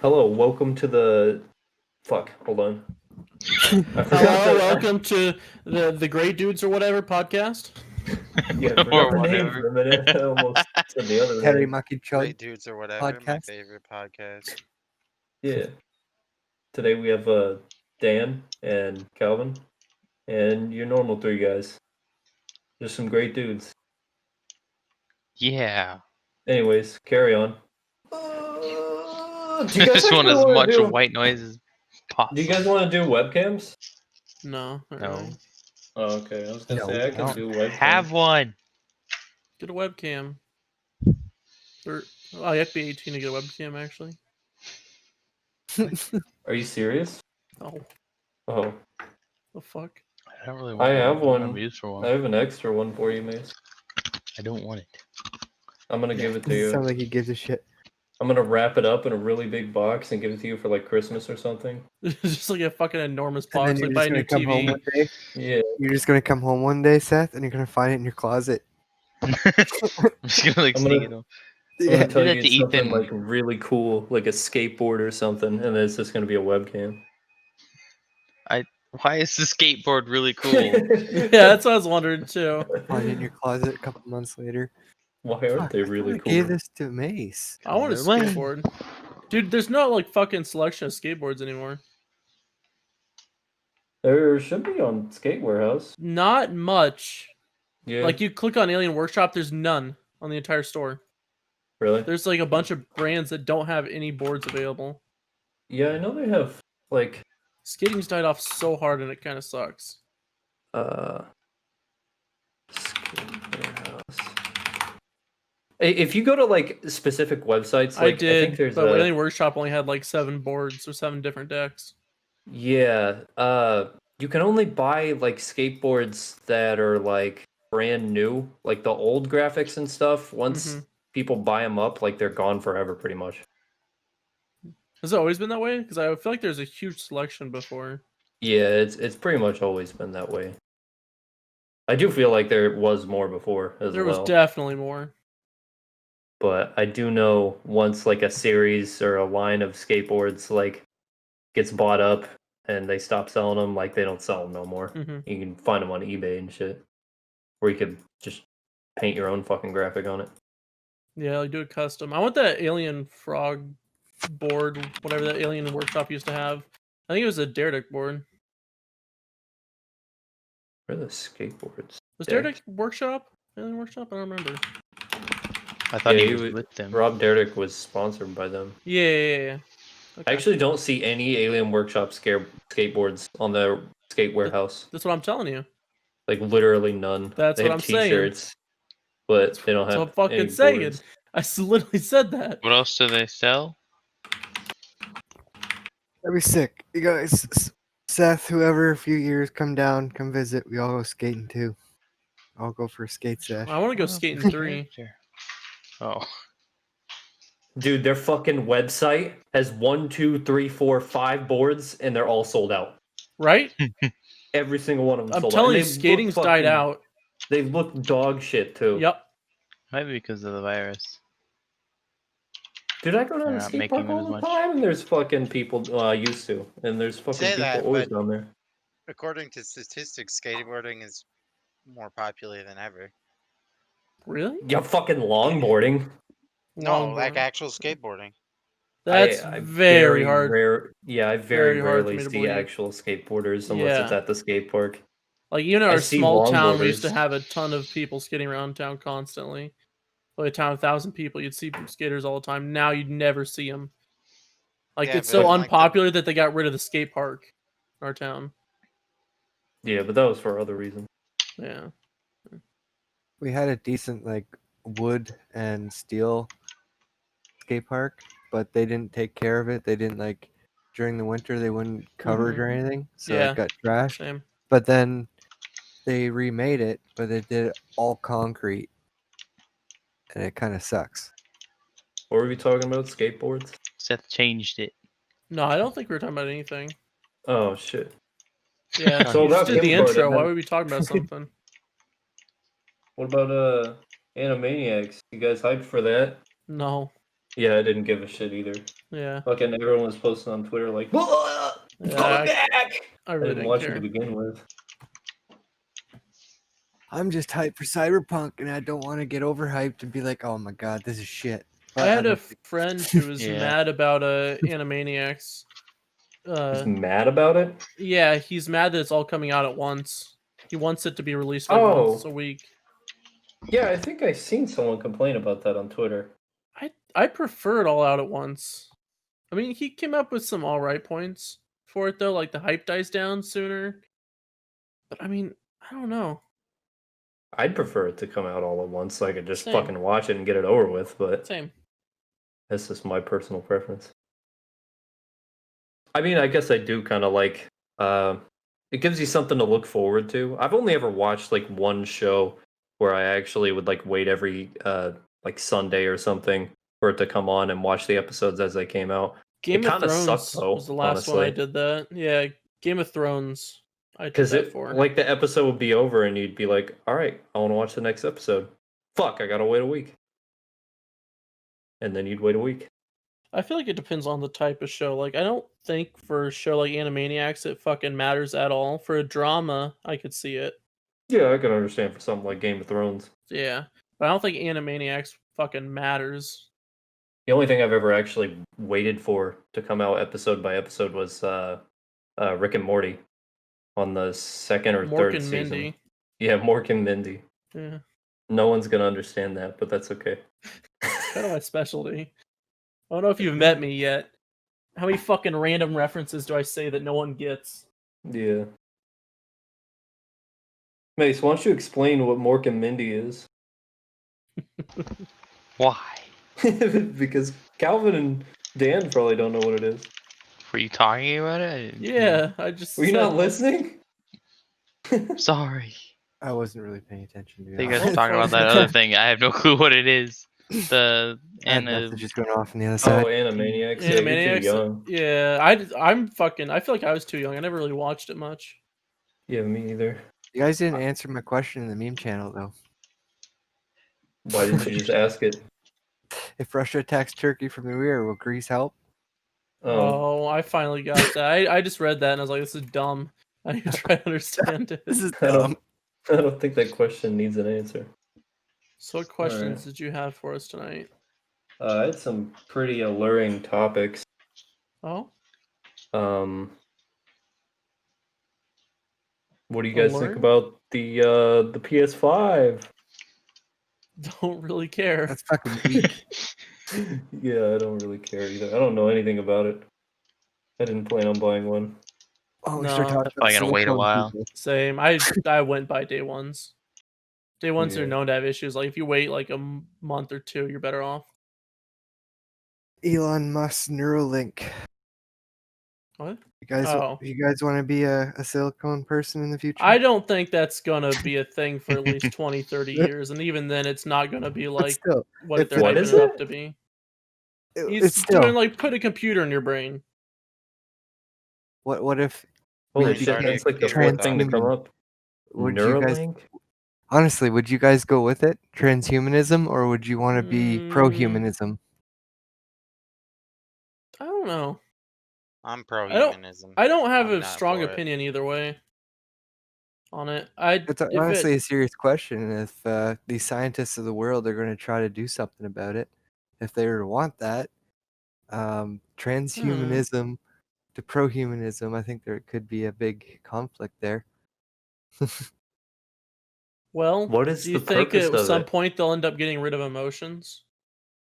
Hello, welcome to the. Fuck, hold on. I forgot Hello, the. welcome to the Great Dudes or whatever podcast. Yeah, I forgot Or the name whatever. for a minute. I almost said the other Terry name. Mucky Chug Great Dudes or whatever, my podcast. favorite podcast. Yeah. Today we have Dan and Calvin, and your normal three guys. Just some great dudes. Yeah. Anyways, carry on. Do you guys Just want actually as want much to do? white noise as Do you guys possible. want to do webcams? No, not No. really. Oh, okay. I was gonna No, say I can no. do webcams. Have one. Get a webcam. Or you have to be 18 to get a webcam, actually. Are you serious? Oh, Oh, the fuck. I don't really I want have one. one. I'm used for I one. have an extra one for you, Mace. I don't want it. I'm gonna give it to you. Sounds like he gives a shit. I'm gonna wrap it up in a really big box and give it to you for like Christmas or something. It's just like a fucking enormous And then box, you're like buy just a new gonna come home TV. one day. Yeah. You're just gonna come home one day, Seth, and you're gonna find it in your closet. I'm just gonna like I'm sneak gonna- it. I'm Yeah. gonna tell that you to it's something Ethan. like really cool, like a skateboard or something, and then it's just gonna be a webcam. Why is the skateboard really cool? Yeah, that's what I was wondering too. Find it in your closet a couple months later. Why aren't Fuck, they I thought really I cool? gave this to Mace. I want a They're lame. skateboard. Dude, there's no like fucking selection of skateboards anymore. There should be on Skate Warehouse. Not much. Yeah. Like you click on Alien Workshop, there's none on the entire store. Really? There's like a bunch of brands that don't have any boards available. Yeah, I know they have like Skating's died off so hard and it kind of sucks. Skate Warehouse. If you go to like specific websites, like I did, think there's but a Alien Workshop only had like 7 boards or 7 different decks. yeah, you can only buy like skateboards that are like brand new, like the old graphics and stuff. Once Mhm. people buy them up, like they're gone forever, pretty much. Has it always been that way? Because I feel like there's a huge selection before. Yeah, it's pretty much always been that way. I do feel like there was more before as There well, was definitely more. but I do know once like a series or a line of skateboards like gets bought up and they stop selling them, like they don't sell them no more. Mhm. You can find them on eBay and shit, where you could just paint your own fucking graphic on it. Yeah, like do it custom. I want that Alien Frog board, whatever that Alien Workshop used to have. I think it was a Daredeck board. Where are the skateboards? Was Deck? Daredeck Workshop? Alien Workshop? I don't remember. I thought Yeah, he he was was- with them. Rob Derrick was sponsored by them. Yeah. I Okay. actually don't see any Alien Workshop skateboards on the Skate Warehouse. That's what I'm telling you. Like literally none. That's they what have I'm saying. T-shirts, but they don't That's have what I'm fucking any saying. boards. I literally said that. What else do they sell? That'd be sick. You guys, Seth, whoever, a few years, come down, come visit. We all go skating too. I'll go for a skate sesh. I want to go What else skating is the 3. character? Oh. Dude, their fucking website has 1, 2, 3, 4, 5 boards, and they're all sold out. Right? Every single one of them I'm sold telling out. you, And they look skating's died fucking- out. They look dog shit too. Yep. Might be because of the virus. Dude, I go down They're to not skate making park them all as the much. time, and there's fucking people used to, and there's fucking Say people that, always but- down there. According to statistics, skateboarding is more popular than ever. Really? Yeah, fucking longboarding. Longboard. actual skateboarding. That's I very hard. Rare. Yeah, I very Very hard for rarely me to see believe. actual skateboarders unless it's Yeah. at the skate park. Like even in I our see small town, we used to longboarders. have a ton of people skating around town constantly. Like a town of 1,000 people, you'd see skaters all the time. Now you'd never see them. Like Yeah, it's but so like the- unpopular that they got rid of the skate park in our town. Yeah, but that was for other reasons. Yeah. We had a decent like wood and steel skate park, but they didn't take care of it. They didn't like during the winter they wouldn't cover it or anything, so Yeah. it got trashed. Same. But then they remade it, but they did it all concrete, and it kind of sucks. What were we talking about? Skateboards? Seth changed it. No, I don't think we were talking about anything. Oh shit. Yeah. So You just about did the input, intro. and Why then- would we be talking about something? What about Animaniacs? You guys hyped for that? No. Yeah, I didn't give a shit either. Yeah. Fucking everyone was posting on Twitter like, it's Yeah, coming back! I I really didn't didn't watch it care. to begin with. I'm just hyped for Cyberpunk, and I don't want to get overhyped and be like, "Oh my god, this is shit." I But had a don't think- friend who was Yeah. mad about Animaniacs. He's mad about it? Yeah, he's mad that it's all coming out at once. He wants it to be released like once a week. Yeah, I think I seen someone complain about that on Twitter. I prefer it all out at once. I mean, he came up with some alright points for it though, like the hype dies down sooner. But I mean, I don't know. I'd prefer it to come out all at once so I could just Same. fucking watch it and get it over with, but Same. that's just my personal preference. I mean, I guess I do kind of like, it gives you something to look forward to. I've only ever watched like one show where I actually would like wait every like Sunday or something for it to come on and watch the episodes as they came out. Game of kinda Thrones sucked, though, was the last one I honestly. did that. Yeah, Game of Thrones I did Because that it for. like the episode would be over and you'd be like, all right, I want to watch the next episode. Fuck, I gotta wait a week. And then you'd wait a week. I feel like it depends on the type of show. Like, I don't think for a show like Animaniacs it fucking matters at all. For a drama, I could see it. Yeah, I can understand for something like Game of Thrones. Yeah. But I don't think Animaniacs fucking matters. The only thing I've ever actually waited for to come out episode by episode was Rick and Morty on the second or Mork third and season. Mindy. Yeah, Mork and Mindy. Yeah. No one's gonna understand that, but that's okay. Kind of my specialty. I don't know if you've met me yet. How many fucking random references do I say that no one gets? Yeah. Mace, why don't you explain what Mork and Mindy is? Why? Because Calvin and Dan probably don't know what it is. Were you talking about it? I didn't hear. Yeah, I just Were you said not listening? Sorry. I wasn't really paying attention to I think be you guys Well, were talking about that for- other thing. I have no clue what it is. The That and message just went off on the other Oh, side. Animaniacs. Yeah, you're too Animaniacs. young. Yeah, I'm fucking. I feel like I was too young. I never really watched it much. Yeah, me either. You guys didn't answer my question in the meme channel though. Why didn't you just ask it? If Russia attacks Turkey from the rear, will Greece help? Oh, I finally got that. I just read that and I was like, this is dumb. I need to try to understand it. This is I dumb. don't think that question needs an answer. So, what questions did you have for us tonight? I had some pretty alluring topics. Oh, What do you guys Alluring? think about the PS5? don't really care. That's fucking weak. Yeah, I don't really care either. I don't know anything about it. I didn't plan on buying one. Oh, we No. start talking Probably about gonna wait a silicone while. people. Same. I went by day ones. Day ones Yeah. are known to have issues. Like if you wait like a month or two, you're better off. Elon Musk's Neuralink. What? You guys, Oh. you guys want to be a silicone person in the future? I don't think that's gonna be a thing for at least 20, 30 years, and even then, it's not gonna be But like still, what if they're What hyping is it up it? to be. it's He's still. doing like put a computer in your brain. What if? Holy we shit, became that's like the fourth thing to come transhuman? up. Would you guys? Neuralink? Honestly, would you guys go with it, transhumanism, or would you want to be pro-humanism? I don't know. I'm pro-humanism. I don't have I'm a not strong for it. opinion either way on it. It's honestly a serious question. If these scientists of the world are going to try to do something about it, if they were to want that, transhumanism to pro-humanism, I think there could be a big conflict there. Well, What is do you the think purpose at of some it? point they'll end up getting rid of emotions?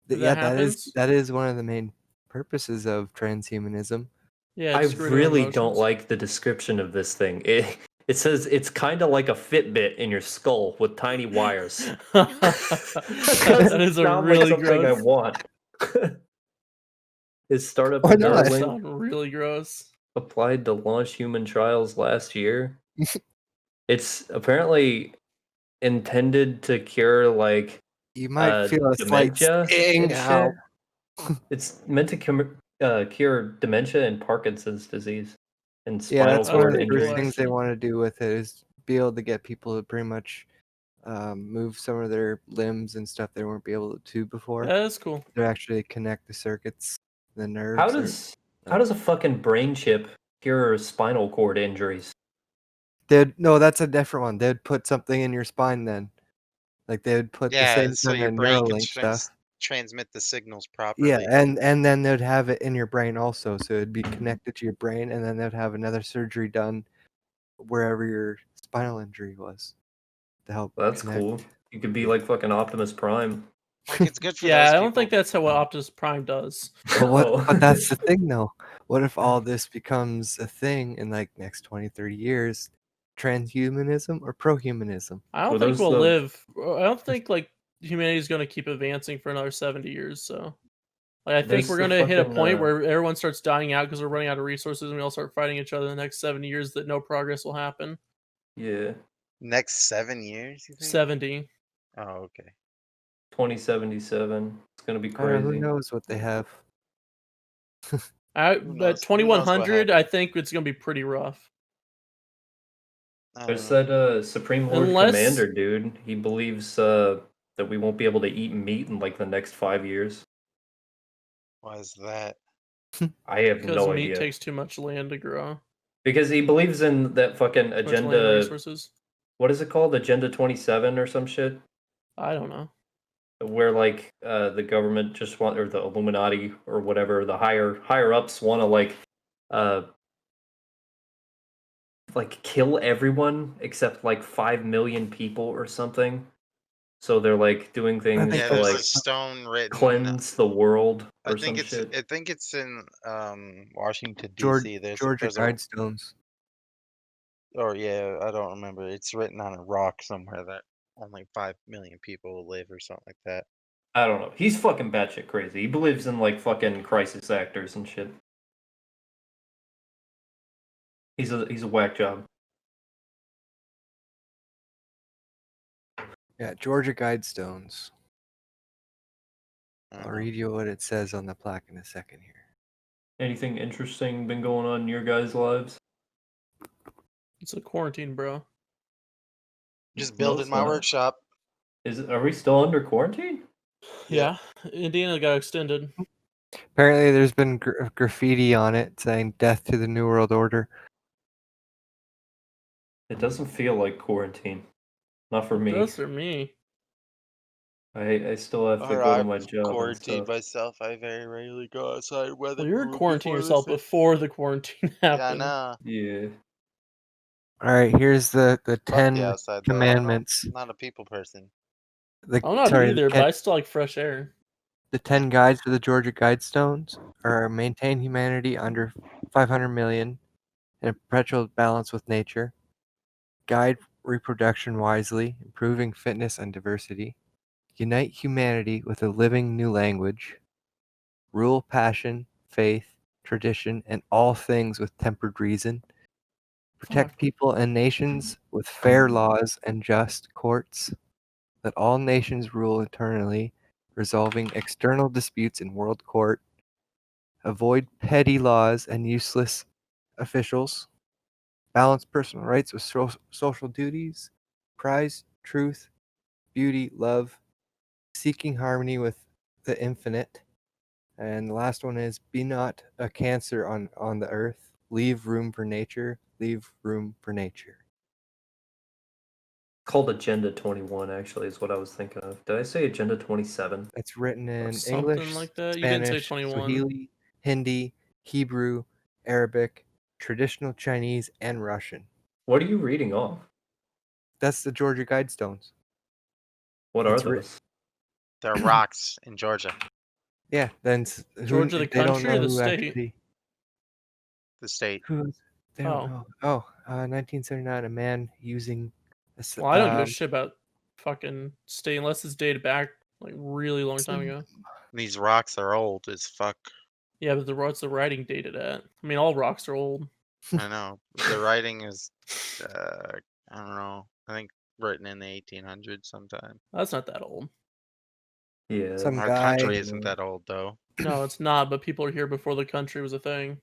If Yeah, that happens? that is one of the main purposes of transhumanism. Yeah, I just get rid of really don't emotions. like the description of this thing. It says it's kind of like a Fitbit in your skull with tiny wires. That is a sound really like something I gross. want. His startup Why That not? does Neuralink sound really gross. applied to launch human trials last year. It's apparently intended to cure like You might feel a slight dementia sting. and Ow. shit. It's meant to cure dementia and Parkinson's disease and Yeah, spinal that's one of cord the Injuries. first things they Question. want to do with it is be able to get people to pretty much move some of their limbs and stuff they weren't be able to before. That is cool. To actually connect the circuits. The nerves. How does a fucking brain chip cure spinal cord injuries? No, that's a different one. They'd put something in your spine then. Like they would put the Yeah, same so kind your of brain can Neuralink stuff. transmit the signals Yeah, properly. and then they'd have it in your brain also, so it'd be connected to your brain, and then they'd have another surgery done wherever your spinal injury was to help That's connect. cool. You could be like fucking Optimus Prime. Like it's good for Yeah, those I people. don't think that's what Optimus Prime does. Oh. But that's the thing though. What if all this becomes a thing in like next 20, 30 years? Transhumanism or prohumanism? I don't Well, think those we'll the- live. I don't think like humanity's going to keep advancing for another 70 years. So, like, I think There's we're the going to hit a fucking, point where everyone starts dying out because we're running out of resources, and we all start fighting each other in the next 70 years. That no progress will happen. Yeah, Next 7 years, you think? 70. Oh, okay. 2077. It's gonna be I don't know, who crazy. knows what they have. Who knows? But Who knows what 2100, happened? I think it's going to be pretty rough. I There's don't know. that Supreme Lord Unless- Commander dude. He believes that we won't be able to eat meat in like the next 5 years. Why is that? I have Because no meat idea. takes too much land to grow. Because he believes in that fucking Too much land agenda. resources. What is it called? Agenda 27 or some shit? I don't know. Where like the government just want, or the Illuminati or whatever, the higher ups want to uh like kill everyone except like 5 million people or something. So they're like doing things think Yeah, to there's like a stone written. cleanse the world I or think some it's shit. I think it's in Washington Georgia D.C. There's a Guidestones. or yeah, I don't remember. It's written on a rock somewhere that only 5 million people will live or something like that. I don't know. He's fucking batshit crazy. He believes in like fucking crisis actors and shit. He's a whack job. Yeah, Georgia Guidestones. I I'll don't know. read you what it says on the plaque in a second here. Anything interesting been going on in your guys' lives? It's a quarantine, bro. Just No, building it's my not. workshop. Are we still under quarantine? Yeah. Indiana got extended. Apparently, there's been graffiti on it saying "Death to the New World Order." It doesn't feel like quarantine. Not for me. Those are me. I still have to Or go to I my job and quarantine stuff. myself. I very rarely go outside. Well, you're quarantining yourself before the quarantine Yeah, I happened. know. Yeah. All right, here's the Fuck 10 the outside, though. commandments. I'm not a people person. I'm not Sorry, either, but I still like fresh air. the 10 guides to the Georgia Guidestones are maintain humanity under 500 million in a perpetual balance with nature, guide reproduction wisely, improving fitness and diversity, unite humanity with a living new language, rule passion, faith, tradition, and all things with tempered reason, protect Fuck. people and nations with fair laws and just courts, let all nations rule eternally, resolving external disputes in world court, avoid petty laws and useless officials, balance personal rights with social duties, prize truth, beauty, love, seeking harmony with the infinite. And the last one is be not a cancer on the earth, leave room for nature, leave room for nature. Called Agenda 21, actually, is what I was thinking of. Did I say Agenda 27? It's written in Something English, like that. You didn't say Spanish, 21. Swahili, Hindi, Hebrew, Arabic, traditional Chinese, and Russian. What are you reading off? That's the Georgia Guidestones. What are It's writ- those? There are rocks in Georgia, Yeah, then Georgia the they don't country or know the who state? actually the state. they don't Oh. know. 1979, a man using Well, I don't give a shit about fucking state unless it's dated back like really long time ago. These rocks are old as fuck. Yeah, but what's the writing dated at? I mean, all rocks are old. I know. The writing is, I don't know. I think written in the 1800s sometime. That's not that old. Yeah. Some Our guy country isn't that old, though. No, it's not, but people are here before the country was a thing.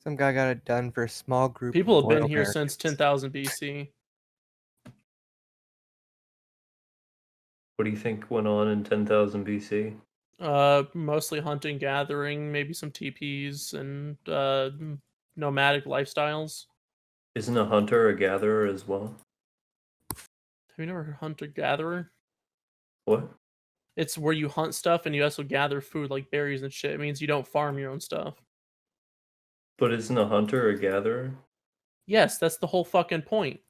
some guy got it done for a small group People of have been loyal here since Americans. 10,000 BC. What do you think went on in 10,000 BC? Mostly hunting, gathering, maybe some TPs, and nomadic lifestyles. Isn't a hunter a gatherer as well? Have you never heard hunter gatherer? What? It's where you hunt stuff and you also gather food like berries and shit. It means you don't farm your own stuff. But isn't a hunter a gatherer? Yes, that's the whole fucking point.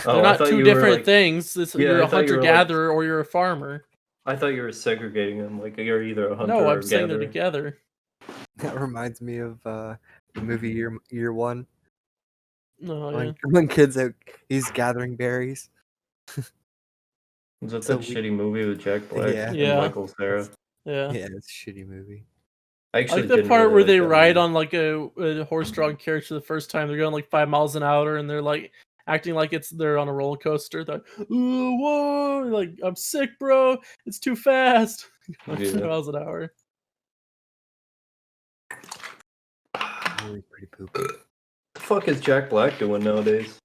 Oh, They're I not thought two you were different like. things. Yeah, You're I a thought you were, like- hunter-gatherer or you're a farmer. I thought you were segregating them. Like you're either a hunter No, or I'm a saying they're gatherer. together. That reminds me of the movie Year One. Oh, yeah. When kids out, he's gathering berries. Was that So that shitty movie with Jack Black Yeah. and Yeah. Michael Cera? Yeah. Yeah, it's a shitty movie. I I actually like the didn't part really where like they that ride movie. on like a horse-drawn carriage for the first time. They're going like 5 miles an hour, and they're like acting like they're on a roller coaster. They're like, "Ooh, whoa!" Like, I'm sick, bro. It's too fast. Like 5 Yeah. miles an hour. Really pretty poopy. What the fuck is Jack Black doing nowadays?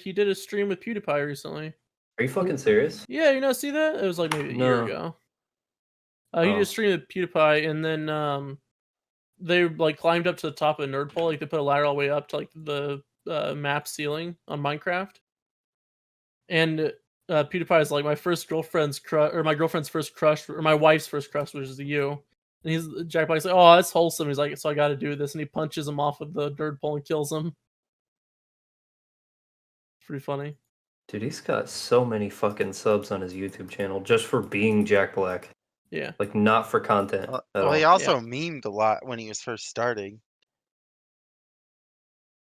He did a stream with PewDiePie recently. Are you fucking serious? Yeah, you know, see that? It was like maybe a year No. ago. He did Oh. a stream with PewDiePie, and then they like climbed up to the top of a nerd pole. Like they put a ladder all the way up to like the map ceiling on Minecraft. And PewDiePie is like my first girlfriend's crush, or my girlfriend's first crush, or my wife's first crush, which is you. And Jack Black's like, oh, that's wholesome. He's like, so I got to do this, and he punches him off of the nerd pole and kills him. It's pretty funny. Dude, he's got so many fucking subs on his YouTube channel just for being Jack Black. Yeah. Like, not for content at Well, all. he also memed a lot when he was first starting.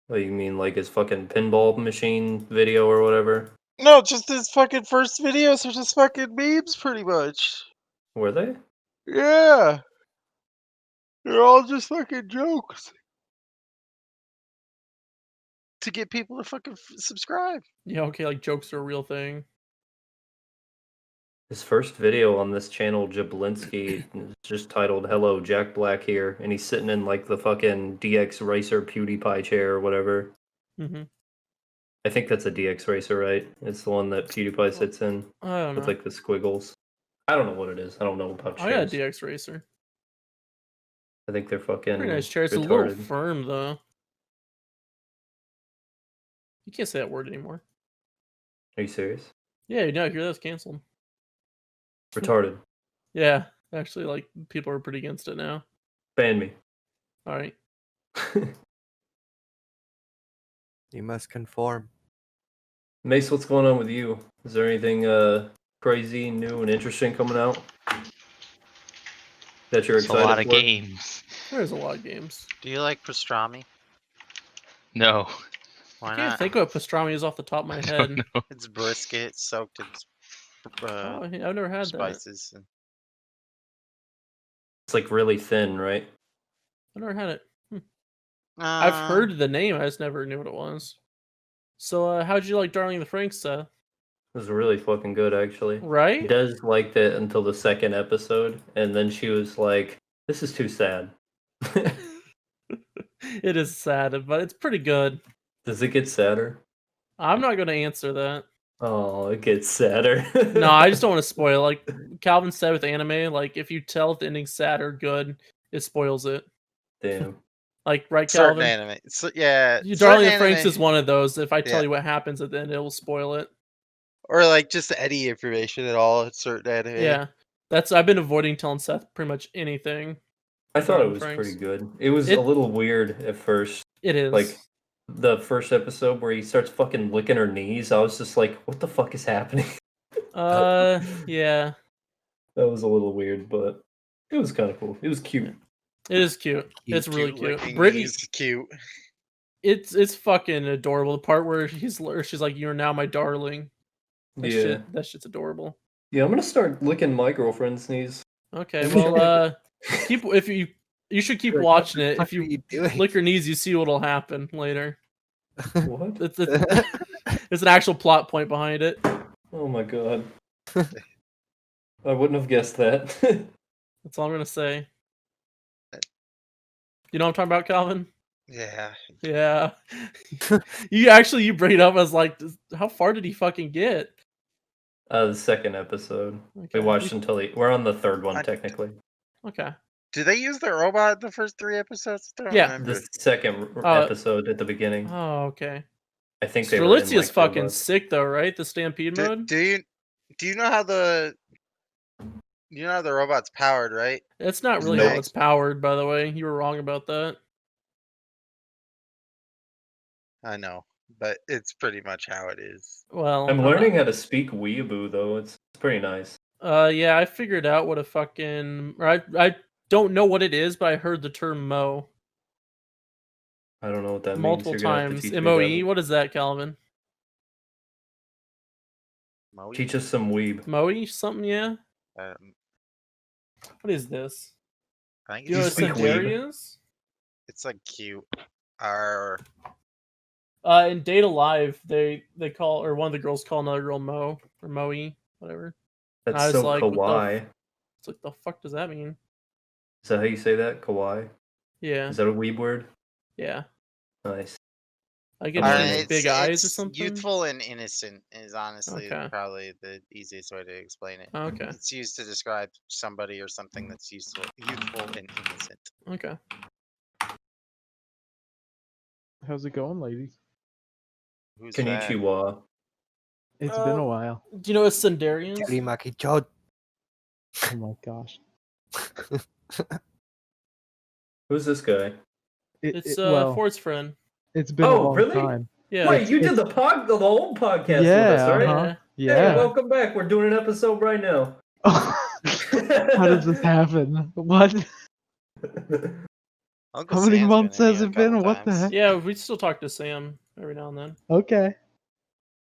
What you mean, like his fucking pinball machine video or whatever? No, just his fucking first videos are just fucking memes, pretty much. Were they? Yeah. They're all just fucking jokes. To get people to fucking subscribe. Yeah, okay, like jokes are a real thing. His first video on this channel, Jablinski, is just titled "Hello, Jack Black here," and he's sitting in like the fucking DX Racer PewDiePie chair or whatever. Mm-hmm. I think that's a DX Racer, right? It's the one that PewDiePie sits in I don't know. with like the squiggles. I don't know what it is. I don't know about I got a chairs. DX Racer. I think they're fucking Pretty nice chair. It's a retarded. little firm though. You can't say that word anymore. Are you serious? Yeah, you know, hear that's canceled. Retarded. Yeah, actually, like people are pretty against it now. Ban me. All right. You must conform. Mace, what's going on with you? Is there anything crazy, new, and interesting coming out that you're It's a excited lot of for? games. There's a lot of games. Do you like pastrami? No. Why I can't not? think what pastrami is off the top of my I head. don't know. It's brisket soaked in Oh, I've never had that. spices. And It's like really thin, right? I've never had it. I've Uh, heard the name. I just never knew what it was. So, how'd you like Darling in the Franxx, Seth? It was really fucking good, actually. Right? Des liked it until the second episode, and then she was like, "This is too sad." It is sad, but it's pretty good. Does it get sadder? I'm not going to answer that. Oh, it gets sadder. No, I just don't want to spoil. Like Calvin said with anime, like if you tell if the ending's sad or good, it spoils it. Damn. Like, right, certain Calvin? anime. So, yeah. Darling in certain the Franxx anime- is one of those. If I tell Yeah. you what happens at the end, it will spoil it. Or like just any information at all. It's certain anime. Yeah. I've been avoiding telling Seth pretty much anything. I thought it Darling was Franxx. pretty good. It was It- a little weird at first. It is. Like, the first episode where he starts fucking licking her knees, I was just like, what the fuck is happening? Yeah. That was a little weird, but it was kind of cool. It was cute. It is cute. It's really Cute cute. looking Brittany, knees, cute. it's fucking adorable. The part where she's like, "You're now my darling." That shit's adorable. Yeah, I'm gonna start licking my girlfriend's knees. Okay, well, you should keep watching it. If What are you doing? lick her knees, you see what'll happen later. What? It's an actual plot point behind it. Oh my god. I wouldn't have guessed that. That's all I'm gonna say. You know what I'm talking about, Calvin? Yeah. Yeah. You bring it up as like, how far did he fucking get? The second episode. Okay. We watched until we're on the third one I- technically. Okay. Do they use the robot the first 3 episodes? I don't Yeah. remember. The second episode at the beginning. Oh, okay. I think they were in, Strelitzia's like, fucking robots. sick though, right? The stampede mode. Do you know how the robot's powered, right? It's not really Nope. how it's powered, by the way. You were wrong about that. I know, but it's pretty much how it is. Well, I'm not- learning how to speak weeaboo though. It's pretty nice. Yeah, I figured out what a fucking. Or I don't know what it is, but I heard the term "mo" I don't know what that multiple means. You're gonna have to times. teach me MOE. that. What is that, Calvin? Maui? Teach us some weeb. Moe something? Yeah. Um, What is this? I think Do you know what speak Senderi weeb? is? it's like cute. Or In Data Live, they call, or one of the girls call another girl Mo or Moe, whatever. I That's was so like, what the kawaii. It's like, the fuck does that mean? Is that how you say that? Kawaii? Yeah, Is that a weeb word? yeah. Nice. I guess I she mean, has big eyes or something. Youthful and innocent is honestly Okay. probably the easiest way to explain it. Okay, It's used to describe somebody or something that's youthful and innocent. okay. How's it going, ladies? Who's that? Konnichiwa. It's been a while. Do you know what Senderi is? Cutie Maki Chod. Oh my gosh. Who's this guy? It's well, Ford's friend. it's been a Oh, long really? time. Yeah. Wait, you did it's- the whole podcast with Yeah, us, right? uh-huh. Yeah. Hey, Yeah. welcome back. We're doing an episode right now. How does this happen? What? Uncle How many Sam's months been in has here a it been? couple What the times. heck? Yeah, we still talk to Sam every now and then. Okay.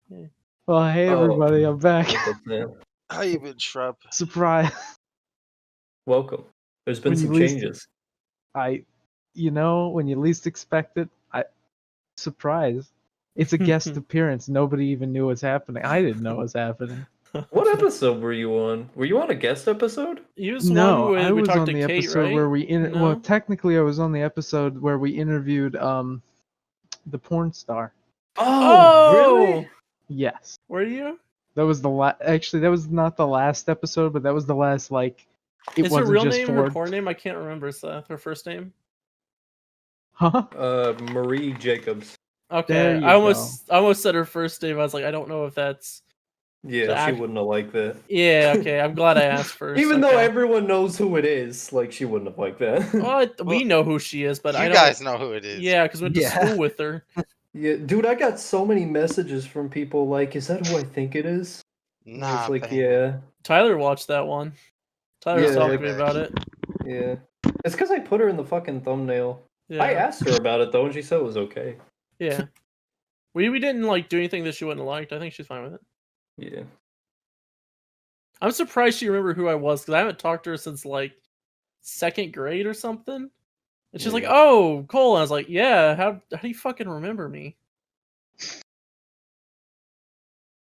Yeah. Well, hey Oh. everybody, I'm back. What's up, man? How you been, Shrub? Surprise. Welcome. There's been When you some least- changes. When you least expect it, surprise. It's a guest appearance. Nobody even knew what's happening. I didn't know what's happening. What episode were you on? Were you on a guest episode? He was the No, one I where we was talked on to the Kate, episode right? where we No? well, technically I was on the episode where we interviewed the porn star. Oh, really? Yes. Were you? That was actually that was not the last episode, but that was the last it Is her wasn't real just name or her Ford. porn name? I can't remember. Seth, her first name. Huh? Marie Jacobs. Okay, There you I almost said her first name. I was like, I don't know if that's. Yeah, The she act- wouldn't have liked that. Yeah, okay. I'm glad I asked first. Even though okay. everyone knows who it is, like she wouldn't have liked that. Well, we know who she is, but you I don't. guys know who it is. Yeah, because we went to Yeah. school with her. Yeah, dude, I got so many messages from people like, "Is that who I think it is?" And I Nah, was like, fam. yeah, Tyler watched that one. Tyler was Yeah, talking like- to me about it. yeah. It's because I put her in the fucking thumbnail. Yeah. I asked her about it though, and she said it was okay. Yeah. We didn't like do anything that she wouldn't have liked. I think she's fine with it. Yeah. I'm surprised she remembered who I was because I haven't talked to her since like second grade or something. And she's like, Yeah. "Oh, Cole." And I was like, "Yeah. How do you fucking remember me?"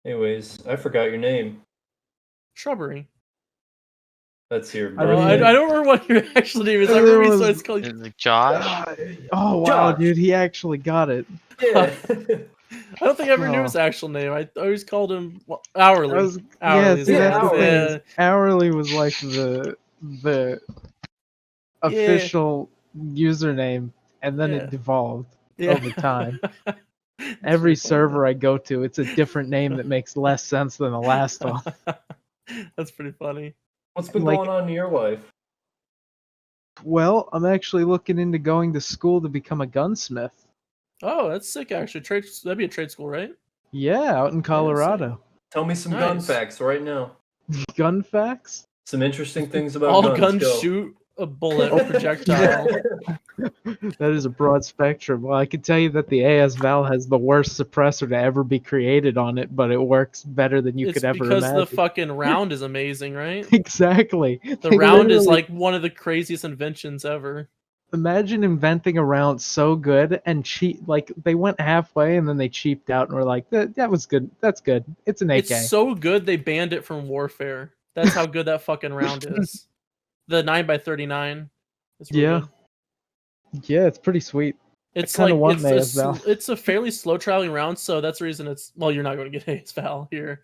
Anyways, I forgot your name. Shrubbery. That's your I don't, birthday. I don't remember what your actual name is. I There remember you was- started calling. Is it Josh? Oh wow, Josh. dude, he actually got it. Yeah. I don't think I ever knew Oh. his actual name. I always called him Hourly. That was, Hourly yeah, is see, what that's it the is. thing. Yeah. is Hourly was like the official username, and then Yeah. it devolved Yeah. over time. It's Every pretty funny, server I go to, it's a different name that makes less sense than the last one. though. That's pretty funny. What's been Like- going on in your life? Well, I'm actually looking into going to school to become a gunsmith. Oh, that's sick. Actually, that'd be a trade school, right? Yeah, out in Colorado. Tell me some gun Nice. facts right now. Gun facts? Some interesting things about All guns. guns Go. shoot a bullet or projectile. That is a broad spectrum. Well, I can tell you that the AS-Val has the worst suppressor to ever be created on it, but it works better than you It's could ever because imagine. the fucking round is amazing, right? Exactly. The They round is literally- like one of the craziest inventions ever. Imagine inventing a round so good and cheap. Like they went halfway and then they cheaped out and were like, "That was good. That's good. It's an AK." It's so good they banned it from warfare. That's how good that fucking round is. The 9x39. It's really Yeah. good. Yeah, it's pretty sweet. It's kinda like want an it's ASVAL. it's a fairly slow traveling round, so that's the reason it's. Well, you're not going to get ASVAL here.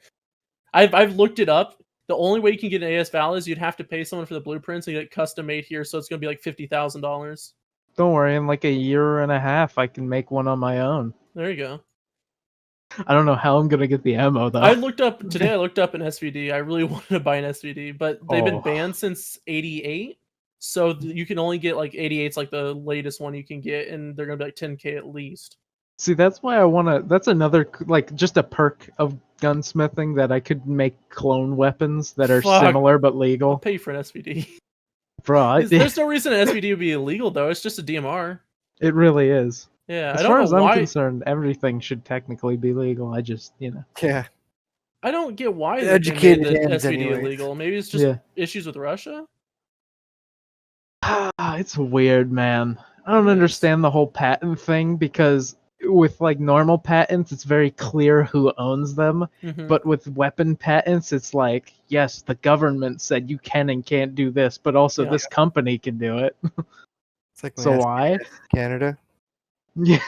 I've looked it up. The only way you can get an AS Val is you'd have to pay someone for the blueprints and get it custom made here, so it's gonna be like $50,000. Don't worry, in like a year and a half, I can make one on my own. There you go. I don't know how I'm gonna get the ammo though. I looked up an SVD. I really wanted to buy an SVD, but they've been Oh. banned since '88. So you can only get like 88's like the latest one you can get, and they're gonna be like 10K at least. See, that's why I wanna. That's another like just a perk of gunsmithing that I could make clone weapons that are Fuck. similar but I'll legal. pay for an SVD. Bro, There's no reason an SVD would be illegal though. It's just a DMR. it really is. Yeah, As I don't far know as I'm why. concerned, everything should technically be legal. I just, Yeah. I don't get why they Educated made the hands SVD anyways. illegal. Maybe it's just Yeah. issues with Russia. It's weird, man. I don't It is. understand the whole patent thing because with like normal patents, it's very clear who owns them. Mhm. But with weapon patents, it's like, yes, the government said you can and can't do this, but also Yeah. this company can do it. It's like So my why? Canada. Yeah.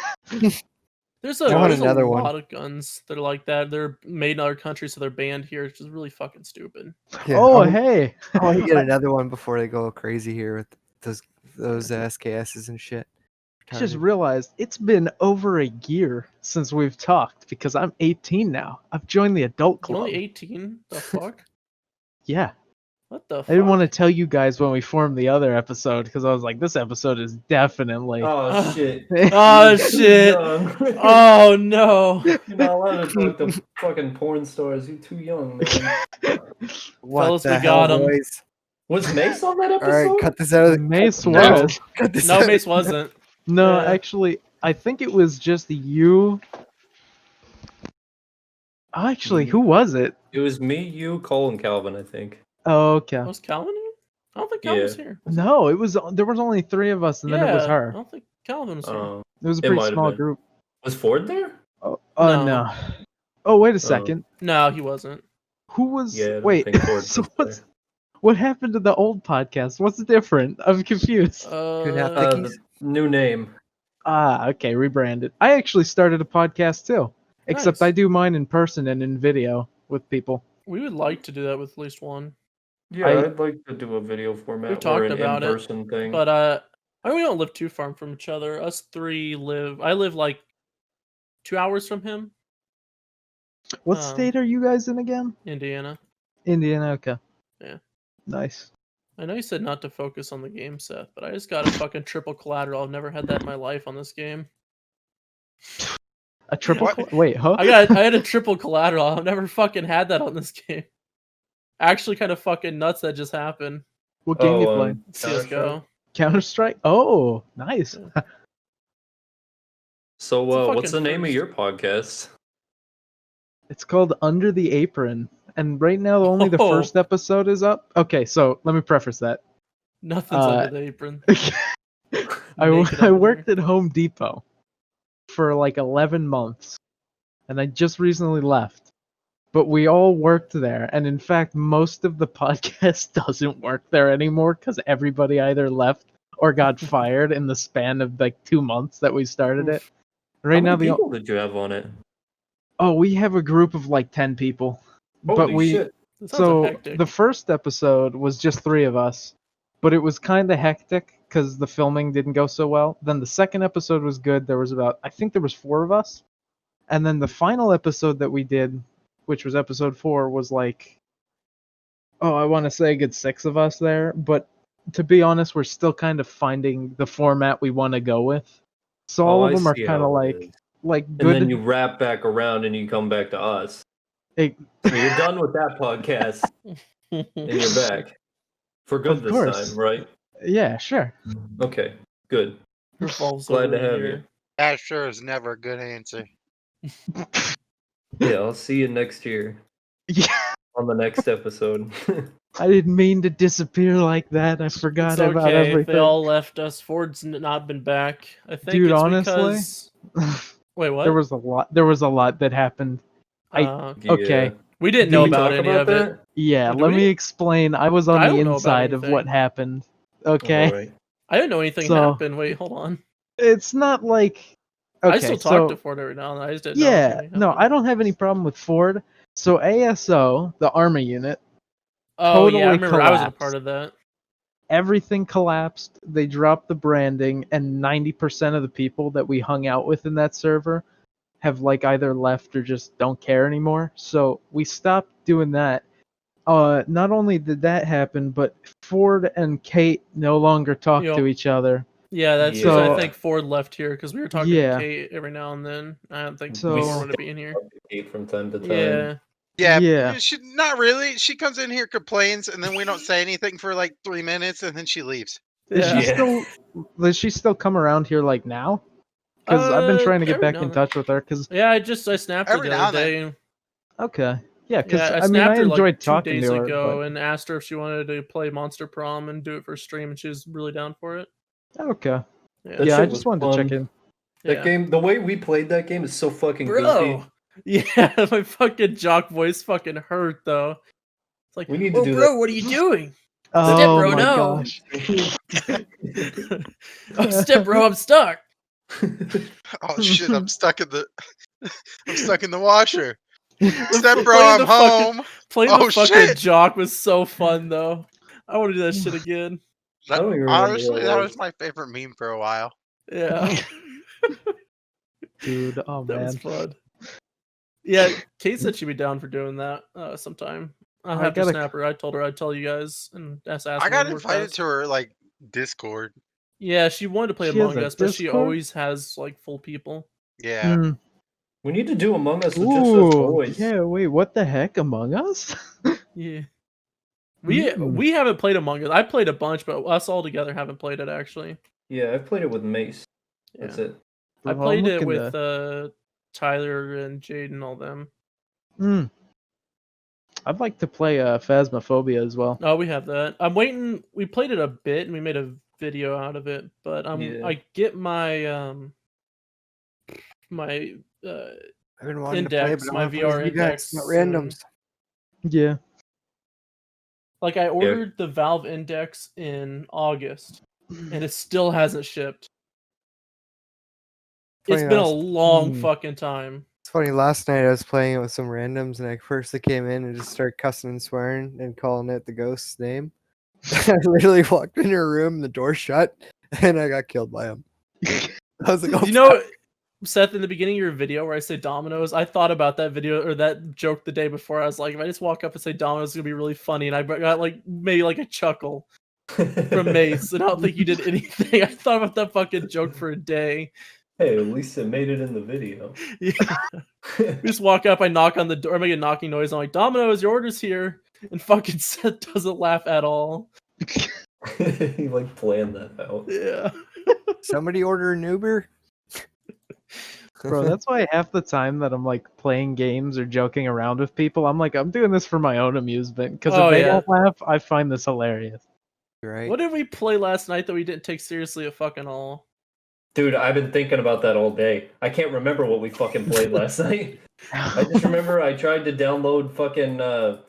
There's I want a another lot one. of guns that are like that. They're made in other countries, so they're banned here, which is really fucking stupid. Yeah, Oh, I hey. want to get another one before they go crazy here with those SKSs and shit. I just Retarded. realized it's been over a year since we've talked because I'm 18 now. I've joined the adult You're club. only 18? The fuck? Yeah. What the fuck? I didn't want to tell you guys when we formed the other episode because I was like, this episode is definitely. Oh shit. Oh shit! Young. Oh no! You're not allowed to talk to fucking porn stars. You're too young, man. What Fellas, the we hell, got 'em. boys? Was Mace on that All episode? right, cut this out of the. Mace No. was. Cut this No, out. Mace wasn't. No, Yeah. actually, I think it was just you. Actually, who was it? It was me, you, Cole, and Calvin, I think. Oh, okay. Was Calvin here? I don't think Calvin was Yeah. here. Was he? No, it was. There was only 3 of us, and then it was I her. don't think Calvin was here. It was a It pretty might have small been. group. Was Ford there? Oh, No. no. Oh, wait a second. No, he wasn't. Who was? Yeah, I don't wait. think Ford So was there. what happened to the old podcast? What's different? I'm confused. have The new name. Okay, rebranded. I actually started a podcast too, except Nice. I do mine in person and in video with people. We would like to do that with at least one. Yeah, I- I'd like to do a video format We've or talked an about it, in-person thing. But I mean, we don't live too far from each other. Us three live. I live like 2 hours from him, What Um, state are you guys in again? Indiana. Indiana. Okay. Yeah. Nice. I know you said not to focus on the game, Seth, but I just got a fucking triple collateral. I've never had that in my life on this game. A triple. What? Wait, huh? I had a triple collateral. I've never fucking had that on this game. Actually, kind of fucking nuts that just happened. What game you Oh, play? CS:GO. Counter Strike. Oh, nice. Yeah. So, It's a what's the fucking name of first. your podcast? It's called Under the Apron, and right now only the Oh. first episode is up. Okay, so let me preface that. Nothing's under the apron. I Naked I under worked there. at Home Depot for like 11 months, and I just recently left. But we all worked there, and in fact, most of the podcast doesn't work there anymore because everybody either left or got fired in the span of like 2 months that we started it. Right How now, many people did you have on it? we have a group of like 10 people, but Holy we shit. That sounds so hectic. the first episode was just 3 of us, but it was kind of hectic because the filming didn't go so well. Then the second episode was good. There was about, I think there was 4 of us, and then the final episode that we did, which was episode 4, was like, I want to say a good 6 of us there. But to be honest, we're still kind of finding the format we want to go with. So all Oh, of I them are see kind how of it like is. like And then good. you wrap back around and you come back to us. It- So you're done with that podcast and you're back. For good Of this course. time, right? yeah, sure. Okay, good. Revolves Glad over to a have year. you. That sure is never a good answer. Yeah, I'll see you next year Yeah, on the next episode. I didn't mean to disappear like that. I forgot It's about okay if everything. they all left us. Ford's not been back. I think Dude, it's honestly, because... Wait, what? There was a lot that happened. Okay. Yeah. We didn't Did know we about talk any about of it. that? Yeah, Did let we? me explain. I was on I the don't know about inside of what anything. happened. Okay. Alright. I didn't know anything So- happened. Wait, hold on. It's not like okay, I still so talk to Ford every now and then. I just didn't know yeah, anything no, happened. I don't have any problem with Ford. So ASO, the army unit, Oh yeah, I totally remember I wasn't a collapsed. part of that. Everything collapsed. They dropped the branding, and 90% of the people that we hung out with in that server have like either left or just don't care anymore. So we stopped doing that. Not only did that happen, but Ford and Kate no longer talk to Yep. each other. Yeah, that's Yeah. because I So- think Ford left here because we were talking Yeah. to Kate every now and then. I don't think So- we wanted to be in here. Kate from time to time. Yeah. Yeah, Yeah. she not really. She comes in here, complains, and then we don't say anything for like 3 minutes, and then she leaves. Is she Yeah. still? Does she still come around here like now? Because I've been trying to get every back now in and then. touch with her. Because Yeah, I snapped her Every the now other and then. day. okay, yeah, because Yeah, I I mean snapped I her enjoyed like 2 talking days to her. ago and asked her if she wanted to play Monster Prom and do it for stream, and she was really down for it. But, okay, Yeah, That yeah, I shit just was wanted to check fun. in. That yeah. game, the way we played that game is so fucking goofy. Bro. Yeah, my fucking jock voice fucking hurt though. It's like, We need to oh, do bro, that. what are you doing? Oh bro, my no. gosh! Oh, step bro, I'm stuck. Oh shit! I'm stuck in the. I'm stuck in the washer. Step Playing bro, I'm the fucking- home. Playing Oh, the fucking shit. jock was so fun though. I want to do that shit again. I don't even remember Honestly, what it that was. was my favorite meme for a while. Yeah. Dude, oh That was man, fun. Yeah, Kate said she'd be down for doing that sometime. I'll I have to gotta- snap her. I told her I'd tell you guys and ask I got when it worked invited best. to her like Discord. Yeah, she wanted to play She has Among a Us, but she Discord? always has like full people. Yeah. Mm. We need to do Among Us with just us Ooh, boys. yeah. Wait, what the heck? Among Us? Yeah. We haven't played Among Us. I played a bunch, but us all together haven't played it actually. Yeah, I've played it with Mace. That's Yeah. it. I Well, I'm played it looking with to- Tyler and Jade and all them. I'd like to play Phasmophobia as well. Oh, we have that. I'm waiting. We played it a bit and we made a video out of it, but Yeah. I get my my I've been wanting to play, index, but I my want to play VR with you index. guys, not soon. randoms. Yeah. Like I ordered the Valve Index in August, and it still hasn't shipped. It's Funny, been a last- long fucking time. It's funny. Last night I was playing it with some randoms, and I first came in and just started cussing and swearing and calling it the ghost's name. I literally walked in her room, the door shut, and I got killed by him. I was like, "Oh, You know, Seth, in the beginning of your video where I say Dominoes, I thought about that video or that joke the day before. I was like, if I just walk up and say Dominoes, it's gonna be really funny, and I got like maybe like a chuckle from Mace, and I don't think you did anything. I thought about that fucking joke for a day. Hey, at least it made it in the video. Yeah. We just walk up, I knock on the door, I make a knocking noise. I'm like, Domino's, your order's here. And fucking Seth doesn't laugh at all. He like planned that out. Yeah. somebody order an Uber." Bro, that's why half the time that I'm like playing games or joking around with people, I'm like, I'm doing this for my own amusement. Because Oh, if they yeah. don't laugh, I find this hilarious. right. What did we play last night that we didn't take seriously at fucking all? Dude, I've been thinking about that all day. I can't remember what we fucking played last night. I just remember I tried to download fucking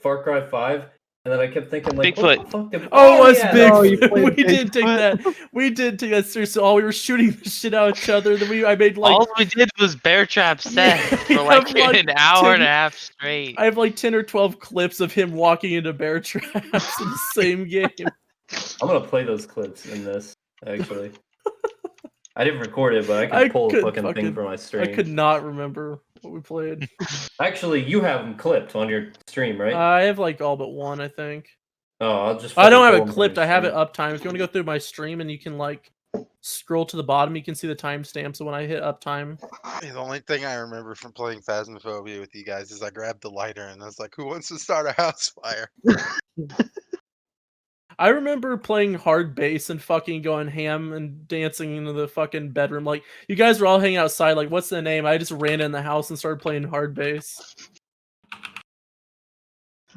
Far Cry 5, and then I kept thinking like, Bigfoot. what the fuck did... Oh, it was yeah, big. no, you played We did take Bigfoot. that. We did take that seriously. Oh, we were shooting the shit out of each other. Then I made like All we did was bear trap Seth we for like, have, like, an hour and 10 a half straight. I have like 10 or 12 clips of him walking into bear traps in the same game. I'm gonna play those clips in this, actually. I didn't record it, but I can I pull a could fucking thing fucking- from my I stream. could not remember what we played. Actually, you have them clipped on your stream, right? I have like all but one, I think. Oh, I'll just. I don't fucking have pull it 'em from clipped. your I have it stream. up time. If you want to go through my stream and you can like scroll to the bottom, you can see the timestamp. So when I hit uptime, The only thing I remember from playing Phasmophobia with you guys is I grabbed the lighter and I was like, "Who wants to start a house fire?" I remember playing hard bass and fucking going ham and dancing into the fucking bedroom. Like you guys were all hanging outside. Like, what's the name? I just ran in the house and started playing hard bass.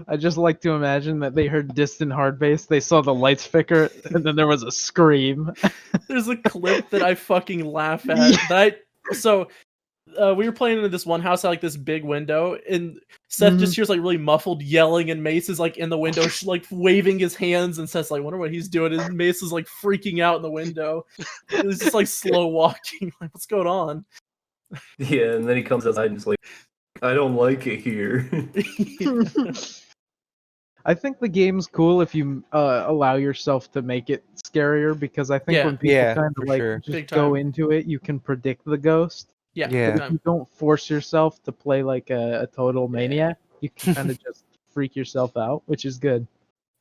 I just like to imagine that they heard distant hard bass, they saw the lights flicker, and then there was a scream. There's a clip that I fucking laugh at. We were playing in this one house at like this big window, and Seth just hears like really muffled yelling, and Mace is like in the window, like waving his hands, and Seth's like, "Wonder what he's doing." And Mace is like freaking out in the window. It was just like slow walking. Like, what's going on? Yeah, and then he comes outside and just like I don't like it here. I think the game's cool if you allow yourself to make it scarier, because I think Yeah. when people Yeah, kind for of like sure. just Big go time. into it, you can predict the ghost. Yeah. Yeah. big If you time. don't force yourself to play like a total maniac, you can kind of just freak yourself out, which is good.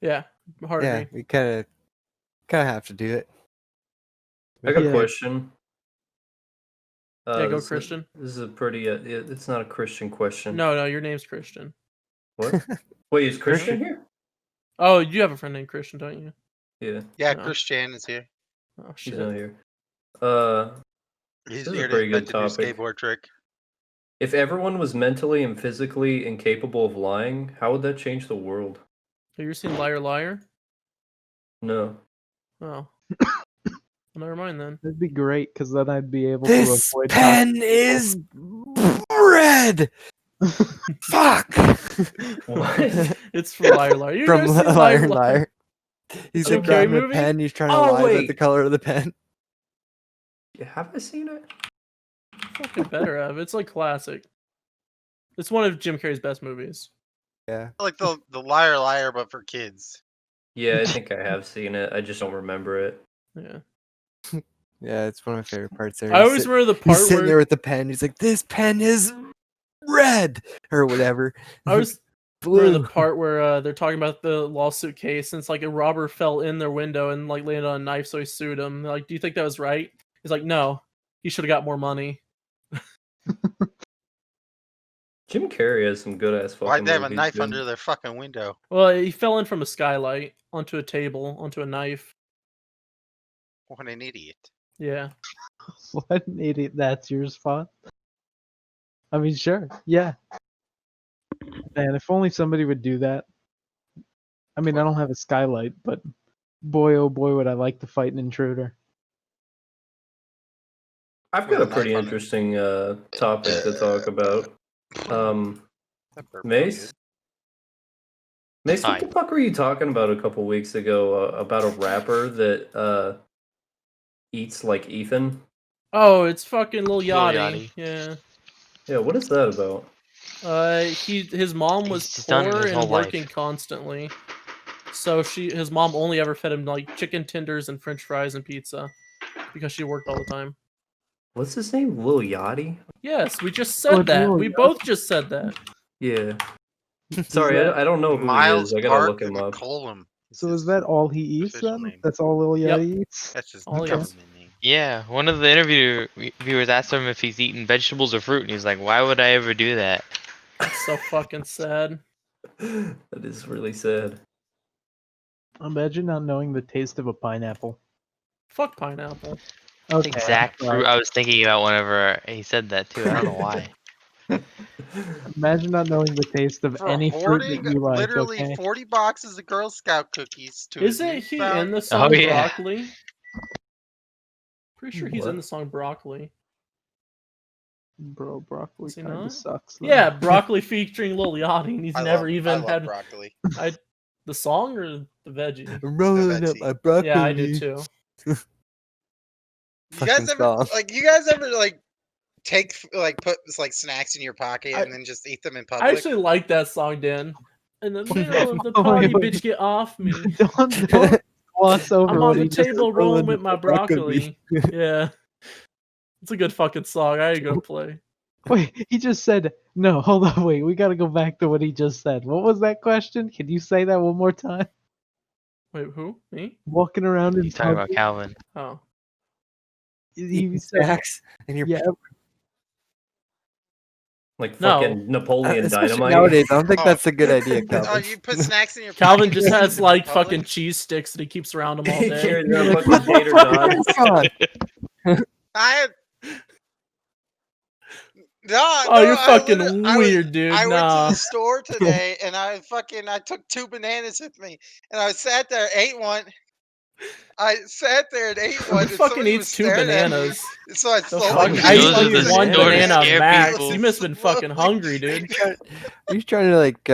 Yeah. Hard Yeah, agree. we kind of have to do it. I got a Yeah. question. Yeah, go this is- Christian. This is a pretty. It's not a Christian question. No, your name's Christian. What? Wait, is Christian here? Oh, you have a friend named Christian, don't you? Yeah, Yeah, No. Christian is here. Oh he's shit. not here. He's This is a here to pretty good invent a new topic. skateboard trick. If everyone was mentally and physically incapable of lying, how would that change the world? Have you ever seen Liar Liar? No. Oh. Well, never mind then. That'd be great, because then I'd be able This to avoid pen is red. Fuck. What? It's from Liar Liar. You From never seen Liar Liar. He's Jim like Carrey grabbing a movie? pen. He's trying to Oh, lie wait. about the color of the pen. Yeah, have I seen it? Fucking better have. It's like classic. It's one of Jim Carrey's best movies. Yeah. Like the Liar Liar, but for kids. Yeah, I think I have seen it. I just don't remember it. Yeah. Yeah, it's one of my favorite parts there. I always remember the He's part sitting where there with the pen. He's like, "This pen is red," or whatever. I always remember Blue. the part where they're talking about the lawsuit case, and it's like a robber fell in their window and like landed on a knife, so he sued him. They're like, do you think that was right? He's like, no, he should have got more money. Jim Carrey has some good ass fucking Why'd they have a movies, knife dude. under their fucking window? Well, he fell in from a skylight onto a table, onto a knife. What an idiot. Yeah. What an idiot. That's your spot. I mean, sure. Yeah. Man, if only somebody would do that. I mean, I don't have a skylight, but boy, oh boy, would I like to fight an intruder. I've With got a a pretty knife on it. interesting topic to talk about. That burp Mace? felt Mace, what Hi. the fuck were you talking about a couple weeks ago about a rapper that eats like Ethan? Oh, it's fucking Lil Lil Yachty. Yachty. Yeah. Yeah, what is that about? His mom was He's done it poor his and whole life. working constantly. So his mom only ever fed him like chicken tenders and french fries and pizza because she worked all the time. What's his name? Lil Yachty? Yes, we just Oh, said it's that. Lil We Yachty. both just said that. Yeah. Sorry, I don't know who Miles he is. I gotta look Park him up. McCollum. So is that all he eats official then? name. That's all Lil Yep. Yachty eats? That's his All he government name. Yeah, one of the interviewers asked him if he's eating vegetables or fruit, and he's like, "Why would I ever do that?" That's so fucking sad. That is really sad. Imagine not knowing the taste of a pineapple. Fuck pineapple. Okay, Exact I'm sorry. fruit I was thinking about whenever he said that too. I don't know why. Imagine not knowing the taste of For any fruit hoarding that you like. literally Okay. 40 boxes of Girl Scout cookies to his Isn't he in newfound- the song yeah. Broccoli? Pretty sure he's in What? the song Broccoli. Bro, broccoli Is he kind not? of sucks. though. Yeah, Broccoli featuring Lil Yachty, and he's I never love- even I love had broccoli. the song or the veggie. I'm rolling up veggie. my broccoli. Yeah, I do too. You Fucking guys ever song. you guys ever take put snacks in your pocket I- and then just eat them in I public? actually like that song, Dan. In the middle of the Oh, party, wait. bitch, get off me. don't gloss over I'm what on the he just table said. rolling with my broccoli. Yeah. It's a good fucking song. I ain't gonna play. Wait, he just said no. Hold on, wait. We gotta go back to what he just said. What was that question? Can you say that one more time? Wait, who? Me? Walking around in He's talking about public, Calvin. Oh. he Eating said, snacks and you're yeah, Like No. fucking Napoleon especially Dynamite. nowadays. I don't think Oh. that's a good idea, Oh, Calvin. you put snacks in your Calvin pocket just and eat has them in like public? fucking cheese sticks that he keeps around him all He day. carries around Like, fucking what the tater fuck tots. is going on? I had no, Oh, no, you're I fucking literally- I was- weird, dude. I went to Nah. the store today and I took 2 bananas with me and I sat there, ate one. I sat there and ate Who one. and fucking somebody eats was 2 staring at me, bananas? So I The slowly fuck? began I Those used are to the eat one store to banana scare max. people. You must have been fucking hungry, dude. Are you trying to like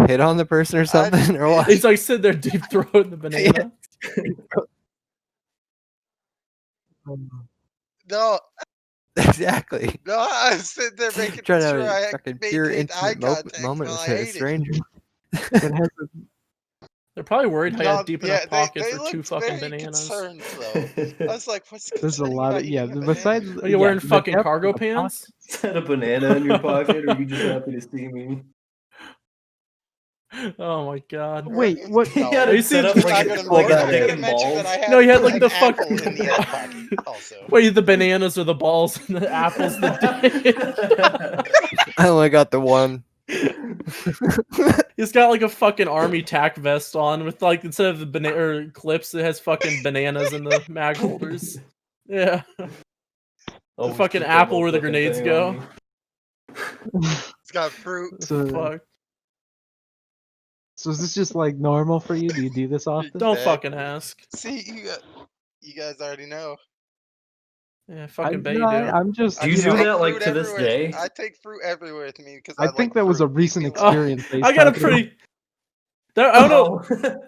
hit on the person or something, or what? He's like sitting there deep throating the banana. No, Exactly. No, I was sitting there making Trying to have sure a I fucking pure maintained eye intimate contact moment while with I a ate it. stranger. It has They're probably worried how you No, had deep yeah, enough pockets they for 2 looked fucking very bananas. concerned though. I was like, "What's there's a concerning lot about of yeah. eating a Besides, banana?" Are you yeah, wearing the fucking depth cargo of the pants? Is that a banana in your pocket, or are you just happy to see me? Oh my god. Wait, what? He No, had Are you it set serious? up he's like not it's gonna. full He's of not gonna dick and mention that balls. I had No, you had like an the apple fucking in the other pocket. Also, Wait, the bananas or the balls and the apples the dick. I only got the one. He's got like a fucking army tack vest on with like instead of the banana clips, it has fucking bananas in the mag holders. Yeah. Always fucking keep that apple little where the fucking grenades thing go. on me. it's got fruit. So, Fuck. so is this just like normal for you? Do you do this often? Don't Exactly. fucking ask. See, you guys already know. Yeah, I, fucking bet you no, do. I'm just. Do you just do take that, like, fruit to this everywhere. day? I take fruit everywhere with me because I I think like that was a fruit. Leave recent me alone. experience. that he's I got a talking about. pretty. I don't know.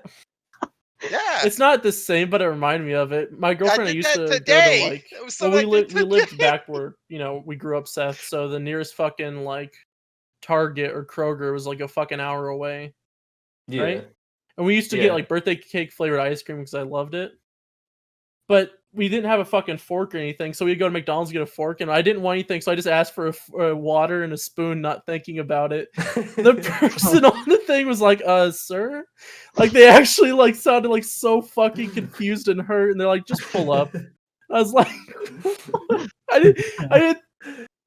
Yeah, It's not the same, but it reminded me of it. My girlfriend did used that to go to today. like. It was Well, something I did we lived today. back where we grew up, Seth. So the nearest fucking like Target or Kroger was like a fucking hour away, Yeah. right? And we used to Yeah. get like birthday cake flavored ice cream because I loved it. But we didn't have a fucking fork or anything, so we'd go to McDonald's and get a fork, and I didn't want anything, so I just asked for a water and a spoon, not thinking about it. The person on the thing was like, sir? Like, they actually, like, sounded, like, so fucking confused and hurt, and they're like, just pull up. I was like, I didn't,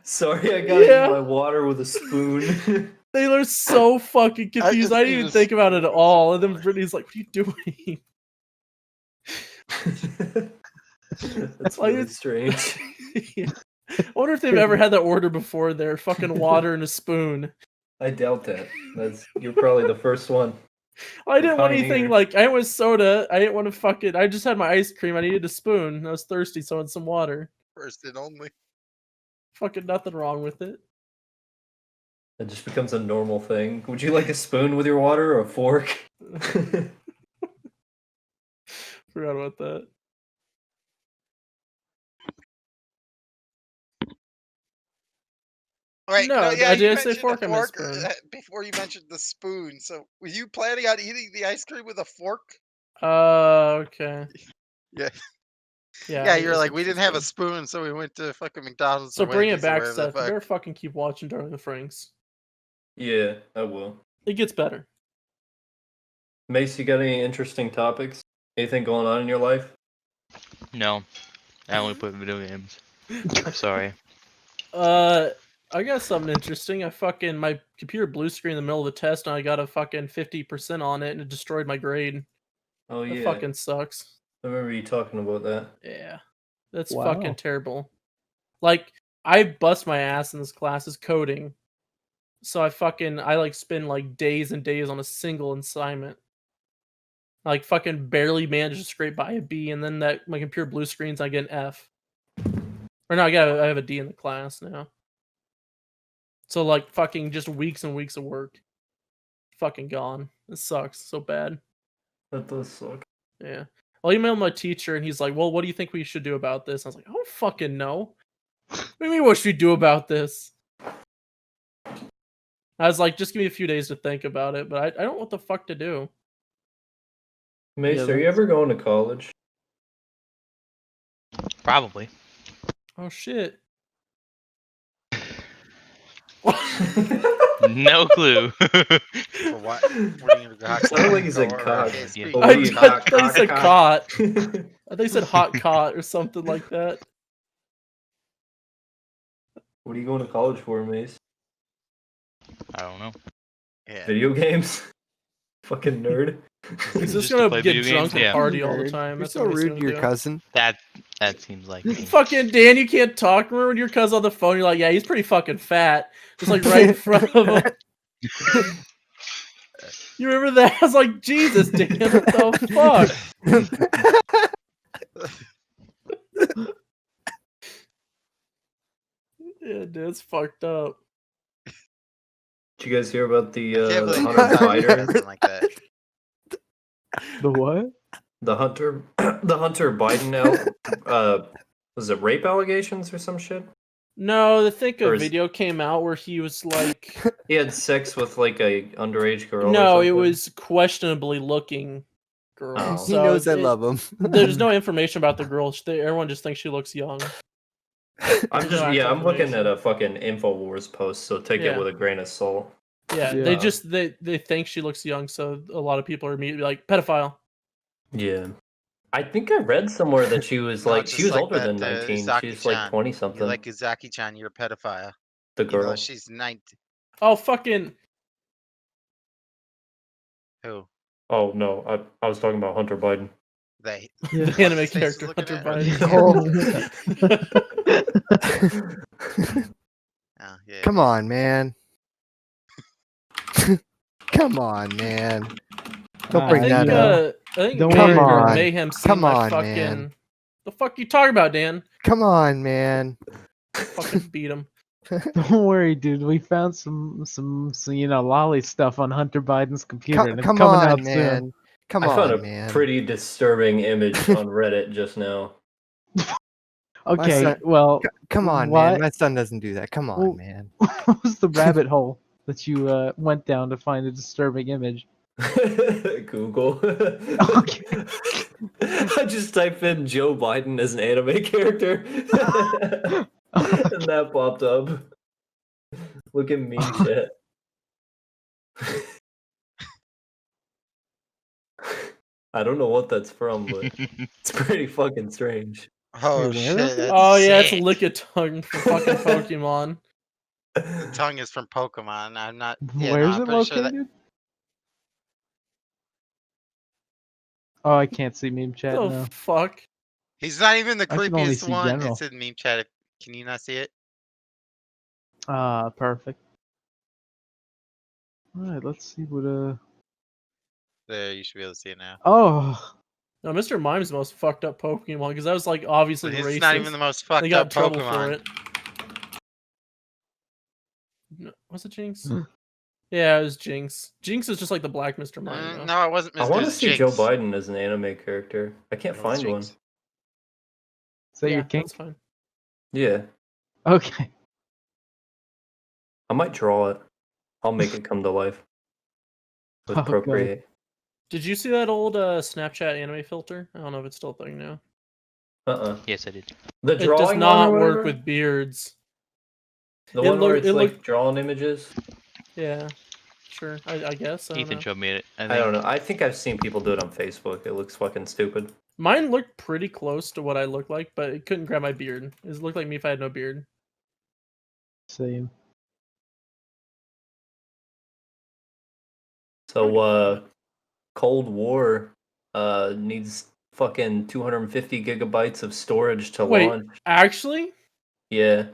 Sorry, I gotta Yeah. eat my water with a spoon. they were so fucking confused. just I didn't need even a think about it at spoon. all, and then Brittany's like, what are you doing? That's Like, really it's- strange. Yeah. I wonder if they've ever had that order before there, fucking water and a spoon. I doubt that. You're probably the first one. I didn't want Pioneer. anything like I didn't want soda. I didn't want to fucking. I just had my ice cream. I needed a spoon. I was thirsty, so I had some water. First and only. Fucking nothing wrong with it. It just becomes a normal thing. Would you like a spoon with your water or a fork? Forgot about that. Right. No, yeah, did you I say mentioned fork? a I meant fork spoon. before you mentioned the spoon. So, were you planning on eating the ice cream with a fork? Okay. Yeah. Yeah. Yeah, I you're guess like, it's we a didn't have a spoon. spoon, so we went to fucking McDonald's. So or bring it Wendy's or back, wherever the Seth. You fuck. better fucking keep watching Darling the Franks. Yeah, I will. It gets better. Mace, you got any interesting topics? Anything going on in your life? No, I only play video games. I'm sorry. I got something interesting. My computer blue screen in the middle of the test, and I got a fucking 50% on it, and it destroyed my grade. Oh That yeah, fucking sucks. I remember you talking about that. Yeah. That's Wow. fucking terrible. Like, I bust my ass in this class is coding. So I like spend like days and days on a single assignment. Like fucking barely managed to scrape by a B, and then that my computer blue screens, I get an F. Or no, I have a D in the class now. So like fucking just weeks and weeks of work. Fucking gone. It sucks so bad. That does suck. Yeah. I'll email my teacher and he's like, well, what do you think we should do about this? I was like, I don't fucking know. What do you mean what should we do about this? I was like, just give me a few days to think about it, but I don't know what the fuck to do. Mace, Yeah, are you that's- ever going to college? Probably. Oh shit. No clue. For what? What are you gonna go? Sounded like he said Go cock. around his Yeah. feet? Oh, I what do you thought cock, you said cock, cot. cock? I think you said hot cot or something like that. What are you going to college for, Mace? I don't know. Yeah. Video games? Fucking nerd. He's just Just to gonna play get video drunk games? and Yeah. party all the Nerd. time. You're That's so what he's rude gonna to your do. cousin. That seems like me. Fucking Dan, you can't talk. Remember when your cousin on the phone? You're like, yeah, he's pretty fucking fat. Just like right in front of him. You remember that? I was like, Jesus, Dan, what the fuck? Yeah, dude, it's fucked up. Did you guys hear about the I can't believe you Hunter thought you Biden? something like that. The what? The Hunter Biden was it rape allegations or some shit? No, I think a Or is- video came out where he was like, He had sex with like a underage girl. or no, it something? was questionably looking girl. Oh. He knows I love him. There's no information about the girl. Everyone just thinks she looks young. I'm There's no actual I'm looking at information. a fucking Infowars post, so take it Yeah. with a grain of salt. Yeah, Yeah. they think she looks young, so a lot of people are immediately like pedophile. Yeah. I think I read somewhere that she was No, like just she was like older than that, 19. She's like Izaki-chan. 20 You something. like Izaki-chan, you're a pedophile. The Even though girl. she's 19. Oh fucking Who? Oh no, I was talking about Hunter Biden. They. Yeah. the anime What's his face character looking Hunter at? Or Biden. the- Oh, yeah. Come on, man. Come on, man. Don't I bring that up. I think Don't Come Manager on. Mayhem seen Come my on, fucking. man. The fuck you talking about, Dan? Come on, man. Fucking beat him. Don't worry, dude. We found some lolly stuff on Hunter Biden's computer, and it's Come coming on, out man. soon. Come I found on, a man. pretty disturbing image on Reddit just now. Okay, son- well, Come on, what? man. My son doesn't do that. Come on, Well- man. what was the rabbit hole that you went down to find a disturbing image? Google. Okay. I just typed in Joe Biden as an anime character. And that popped up. Look at me chat. I don't know what that's from, but it's pretty fucking strange. Oh Wait, where shit! is it? That's Oh yeah, it's sick. lick a tongue from fucking Pokemon. The tongue is from Pokemon. I'm not. Yeah, Where no, is I'm it pretty sure located? Oh, I can't see meme chat The now. fuck? he's not even the I can only creepiest see one. general. It's in meme chat. Can you not see it? Ah, perfect. Alright, let's see what There, you should be able to see it now. Oh, No, Mr. Mime's the most fucked up Pokemon because that was like obviously But racist. it's not even the most They fucked got up trouble Pokemon. for it. No, was it Jinx? Yeah, it was Jinx. Jinx is just like the black Mr. Mime. though. No, it wasn't. I want to see Joe Biden as an anime character. I can't That was find one. Jinx. is that yeah, your kink? that's fine. Yeah, Okay. I might draw it. I'll make it come to life. With Okay. Procreate. Did you see that old Snapchat anime filter? I don't know if it's still a thing now. Yes, I did. The It does drawing not one or work whatever? with beards. The it one where look- it's it like look- drawn images. Yeah, sure. I guess. I don't Ethan know. showed me it. I don't know. I think I've seen people do it on Facebook. It looks fucking stupid. Mine looked pretty close to what I look like, but it couldn't grab my beard. It looked like me if I had no beard. Same. So Cold War needs fucking 250 gigabytes of storage to Wait. launch. Actually, Yeah.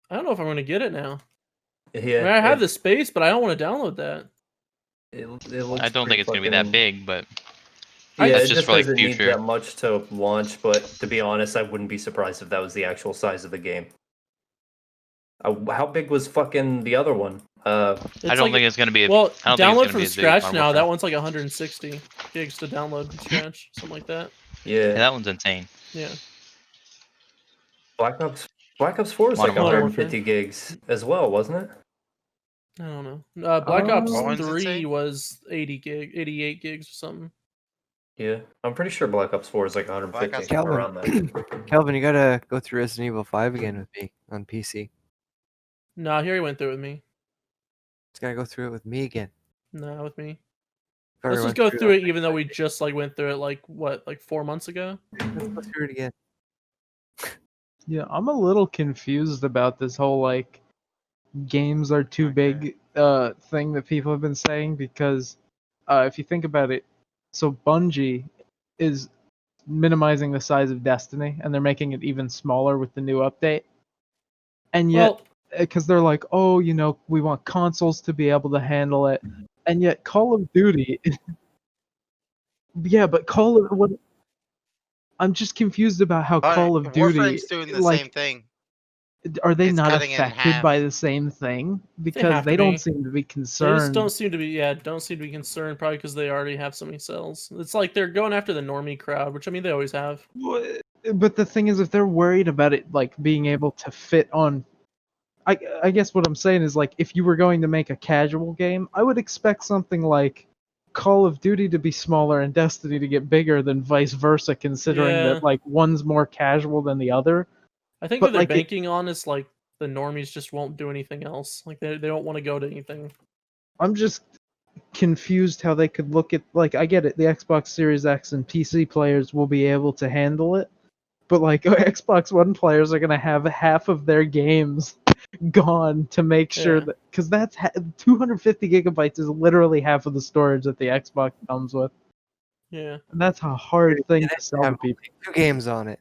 I don't know if I'm gonna get it now. Yeah. I mean, I have the space, but I don't want to download that. It looks I don't pretty think it's gonna be that fucking- big, but Yeah, That's it just just for, like, doesn't need future. that much to launch, but to be honest, I wouldn't be surprised if that was the actual size of the game. How big was fucking the other one? I don't think it's gonna be. Well, I don't think it's download gonna from be as big as scratch Modern now. That Warfare. one's like 160 gigs to download from scratch, something like that. Yeah, Yeah. that one's insane. Yeah. Black Ops 4 is like Modern Warfare. 150 gigs as well, wasn't it? I don't know. Black Ops What one's 3 insane? was 88 gigs or something. Yeah. I'm pretty sure Black Ops 4 is like 150 Ops Calvin. around that. Calvin, you gotta go through Resident Evil 5 again with me on PC. No, he already went through it with me. Just gotta go through it with me again. No, with me. I've Let's already just went go through it. it, even though we just like went through it like what, like 4 months ago. Let's go through it again. Yeah, I'm a little confused about this whole like games are too big thing that people have been saying because if you think about it, so Bungie is minimizing the size of Destiny and they're making it even smaller with the new update. And yet Well, because they're like, oh, you know, we want consoles to be able to handle it. And yet Call of Duty yeah, but what I'm just confused about how Call of Duty Warframe's doing the like same thing. are they It's not cutting it in affected by half. the same thing? have Because to they don't be. seem to be They just concerned. don't seem to be concerned, probably because they already have so many cells. It's like they're going after the normie crowd, which I mean they always have. But the thing is, if they're worried about it like being able to fit on, I guess what I'm saying is like if you were going to make a casual game, I would expect something like Call of Duty to be smaller and Destiny to get bigger than vice versa, considering Yeah. that like one's more casual than the other. I think But, what they're like, it- banking on is like the normies just won't do anything else. Like they don't want to go to anything. I'm just confused how they could look at like I get it, the Xbox Series X and PC players will be able to handle it, but like Xbox One players are gonna have half of their games gone to make sure Yeah. that because 250 gigabytes is literally half of the storage that the Xbox comes with, Yeah. and that's a hard thing And to it sell to have people. only 2 games on it.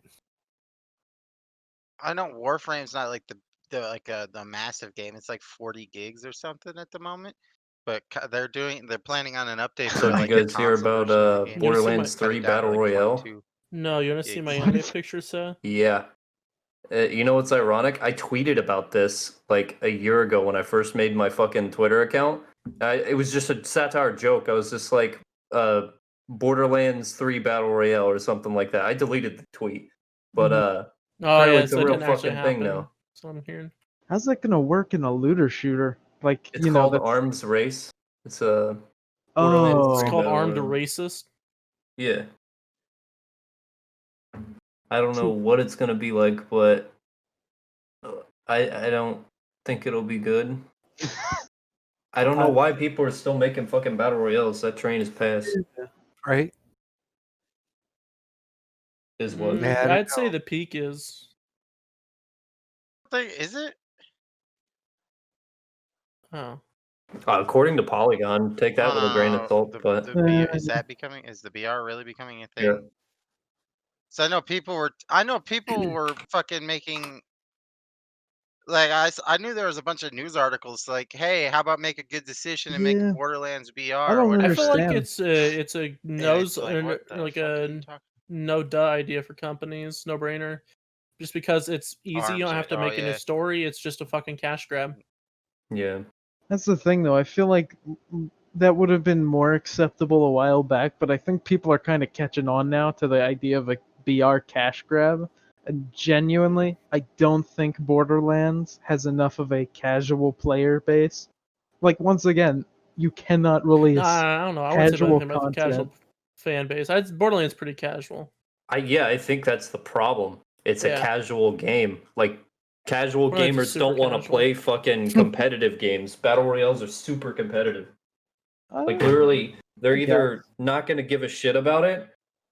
I know Warframe's not like the massive game. It's like 40 gigs or something at the moment. But they're planning on an update So for did you like the guys hear console about version of the game. You wanna see my- Borderlands Cut it 3 down to, Battle like, Royale? 22 No, you want to see my gigs. ambient picture, Seth? Yeah. You know what's ironic? I tweeted about this like a year ago when I first made my fucking Twitter account. It was just a satire joke. I was just like, Borderlands 3 Battle Royale or something like that. I deleted the tweet. But Oh apparently yeah, it's a so it real didn't actually fucking thing happen. now. That's what I'm hearing. How's that gonna work in a looter shooter? Like It's you know called that's Arms Race. It's a Borderlands oh 3 It's called Battle Armed Royale. Racist. Yeah. I don't know what it's gonna be like, but I don't think it'll be good. I don't know why people are still making fucking battle royales. That train is past. Right? Is what? Yeah, I don't I'd say know. the peak is. Is it? Oh. According to Polygon, take that with a grain of salt. But Is the BR really becoming a thing? yeah. So I know people were fucking making, like, I knew there was a bunch of news articles like, hey, how about make a good decision and make Yeah. Borderlands BR I or don't whatever. I feel like understand. it's a And nose it's like, what the like fuck are a you talking- no duh idea for companies, no brainer. Just because it's easy, you don't have to make a new story. It's just a fucking cash grab. Yeah. That's the thing, though. I feel like that would have been more acceptable a while back, but I think people are kind of catching on now to the idea of a BR cash grab. And genuinely, I don't think Borderlands has enough of a casual player base. Like, once again, you cannot release Nah, I don't know. I wouldn't say casual anything about the casual content. fan base. Borderlands pretty casual. I think that's the problem. It's a Yeah. casual game. Like casual Borderlands is gamers super don't want to casual. play fucking competitive games. Battle royales are super competitive. Like Oh, literally, they're I either not gonna give a shit about it,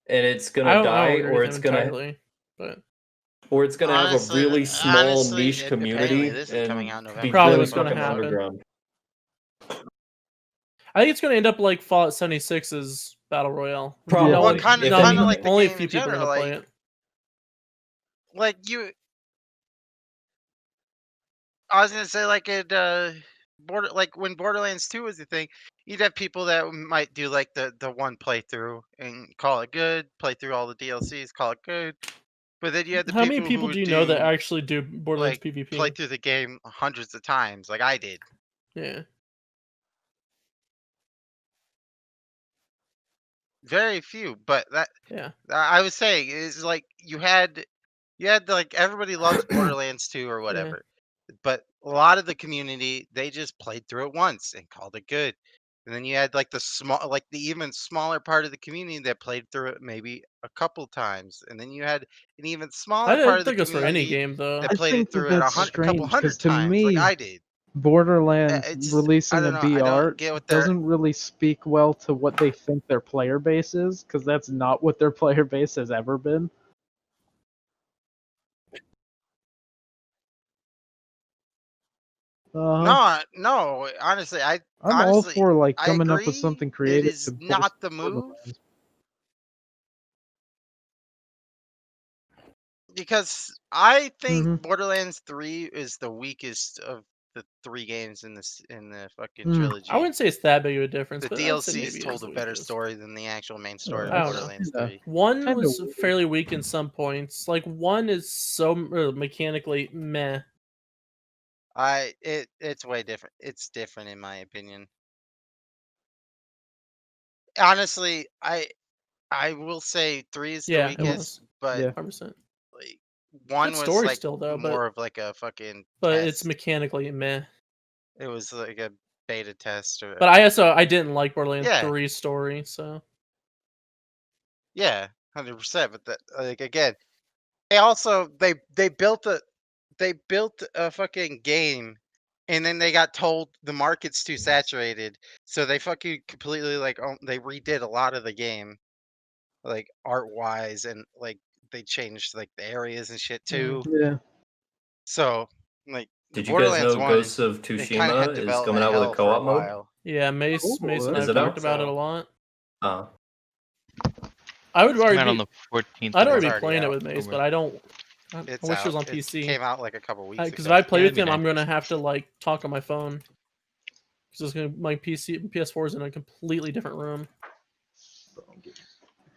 and it's I gonna don't die, agree or with it's him gonna entirely, but have a really small niche community this is coming out and November be Probably really what's gonna fucking happen. underground. I think it's going to end up like Fallout 76's Battle Royale. Probably. Yeah. Well, kind of If like anything. the only a game few in people are general, going to play it. like I was gonna say, like when Borderlands 2 was the thing, you'd have people that might do like the one playthrough and call it good, play through all the DLCs, call it good. But then you had the How many who people would do you know that actually do Borderlands like PvP? play through the game hundreds of times, like I did. Yeah. Very few, but Yeah. I was saying is like you had like everybody loves Borderlands 2 or whatever. But a lot of the community, they just played through it once and called it good. And then you had like the even smaller part of the community that played through it maybe a couple times, and then you had an even smaller I part of the think it's for any community game though. that I played it think through that it that's a couple strange because hundred to times, like me, I did. Borderlands It's releasing I don't a know. I BR don't get what they're. doesn't really speak well to what they think their player base is, because that's not what their player base has ever been. No. Honestly, I'm all for like I coming up with agree. something It creative is to bolster not the move. Borderlands. Because I think Mhm. Borderlands 3 is the weakest of the 3 games in the fucking Mm. trilogy. I wouldn't say it's that big of a difference, The but I'd say DLCs maybe told a better story than the actual main story of I don't know. Borderlands Kinda. 3. One Kinda was weird. fairly weak in some points. Like one is so mechanically meh It's way different. It's different in my opinion. Honestly, I will say 3 is the Yeah, it weakest, was. but Yeah. 100%. like 1 Good was story like still though, more of like a fucking but it's test. mechanically meh. It was like a beta test or But I didn't like Borderlands Yeah. 3 story, so yeah, 100%. But that like again, they built a fucking game, and then they got told the market's too saturated, so they fucking completely like they redid a lot of the game, like art wise, and like they changed like the areas and shit too. Yeah. So like the Did you guys Borderlands know one, Ghosts of it kind of had Tsushima is coming development out with a hell for a co-op mode? while. yeah, Mace Cool, and that's Is I've it talked out? about it a So lot. Oh. I would It's coming out already on be the 14th. I'd of already be already playing it out. with Mace, October. but I don't. I it's wish it out. was on It PC. came out like a couple weeks Because ago. if I play Yeah, with it'd be him, I'm nice. gonna have to like talk on my phone. Because my PS4 is in a completely different room.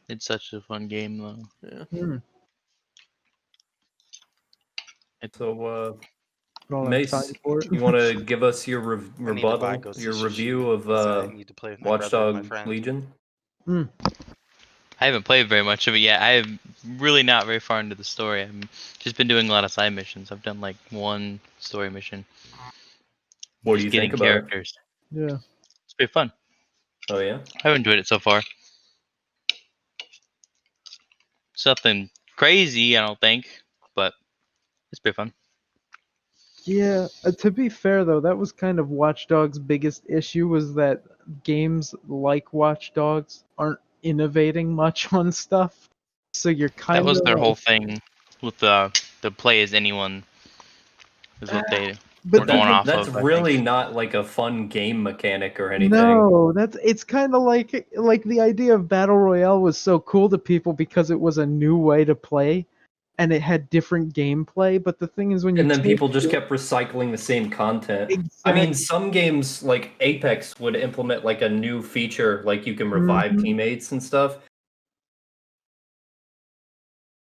It's such a fun game though. Yeah. Hmm. So, Don't have Mace, time for it. you want to give us your I need to buy rebuttal, Ghost of your review Tsushima of 'cause I need to play with my brother and my Watchdog friend. Legion? I haven't played very much of it yet. I'm really not very far into the story. I've just been doing a lot of side missions. I've done like one story mission. What do Just you getting think about it? characters. Yeah. It's pretty fun. Oh yeah. I've enjoyed it so far. It's nothing crazy, I don't think, but it's pretty fun. Yeah, to be fair though, that was kind of Watch Dogs' biggest issue was that games like Watch Dogs aren't innovating much on stuff. So you're That kind was of their whole like, thing with the play as anyone is what they but were the going thing, off That's of, I really think. not like a fun game mechanic or anything. no, it's kind of like the idea of Battle Royale was so cool to people because it was a new way to play and it had different gameplay, but the thing is when you And then take people just kept recycling the same content. I mean, exactly. some games like Apex would implement like a new feature, like you can revive Mhm. teammates and stuff.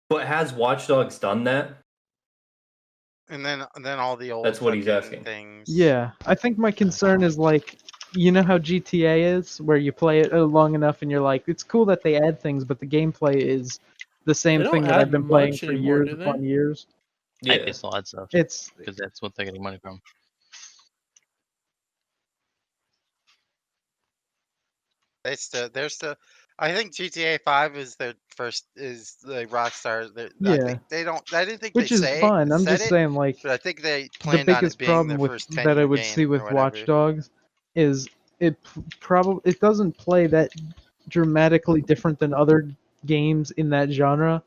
But has Watch Dogs done that? And then all the old That's what he's fucking asking. things. Yeah, I think my concern is like, you know how GTA is, where you play it long enough and you're like, it's cool that they add things, but the gameplay is the same They don't thing that I've add been playing much for anymore, years do they? upon years. I Yeah. think they still add stuff It's because that's what they're getting money from. They're still. I think GTA 5 is their first is the Rockstar. I yeah, think they don't. I didn't think which they is fine. I'm said just it, saying like but I think they the planned on it biggest being problem their with first that I 10-year would see game or with Watch whatever. Dogs is it doesn't play that dramatically different than other games in that genre,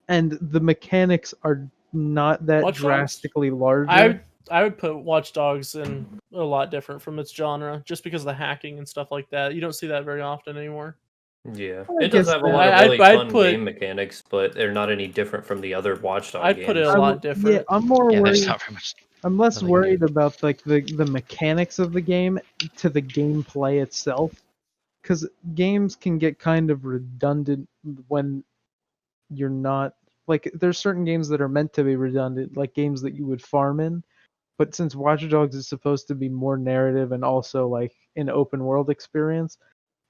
and the mechanics are not that Watch Dogs? drastically larger. I would put Watch Dogs in a lot different from its genre, just because of the hacking and stuff like that. You don't see that very often anymore. Yeah. I It does guess have a that. lot of I'd really I'd fun put game mechanics, but they're not any different from the other Watchdog I'd put it games. a lot Yeah, different. I'm more Yeah, there's worried. not very much. I'm less nothing worried new. about like the mechanics of the game to the gameplay itself, because games can get kind of redundant when you're not like there's certain games that are meant to be redundant, like games that you would farm in. But since Watch Dogs is supposed to be more narrative and also like an open world experience,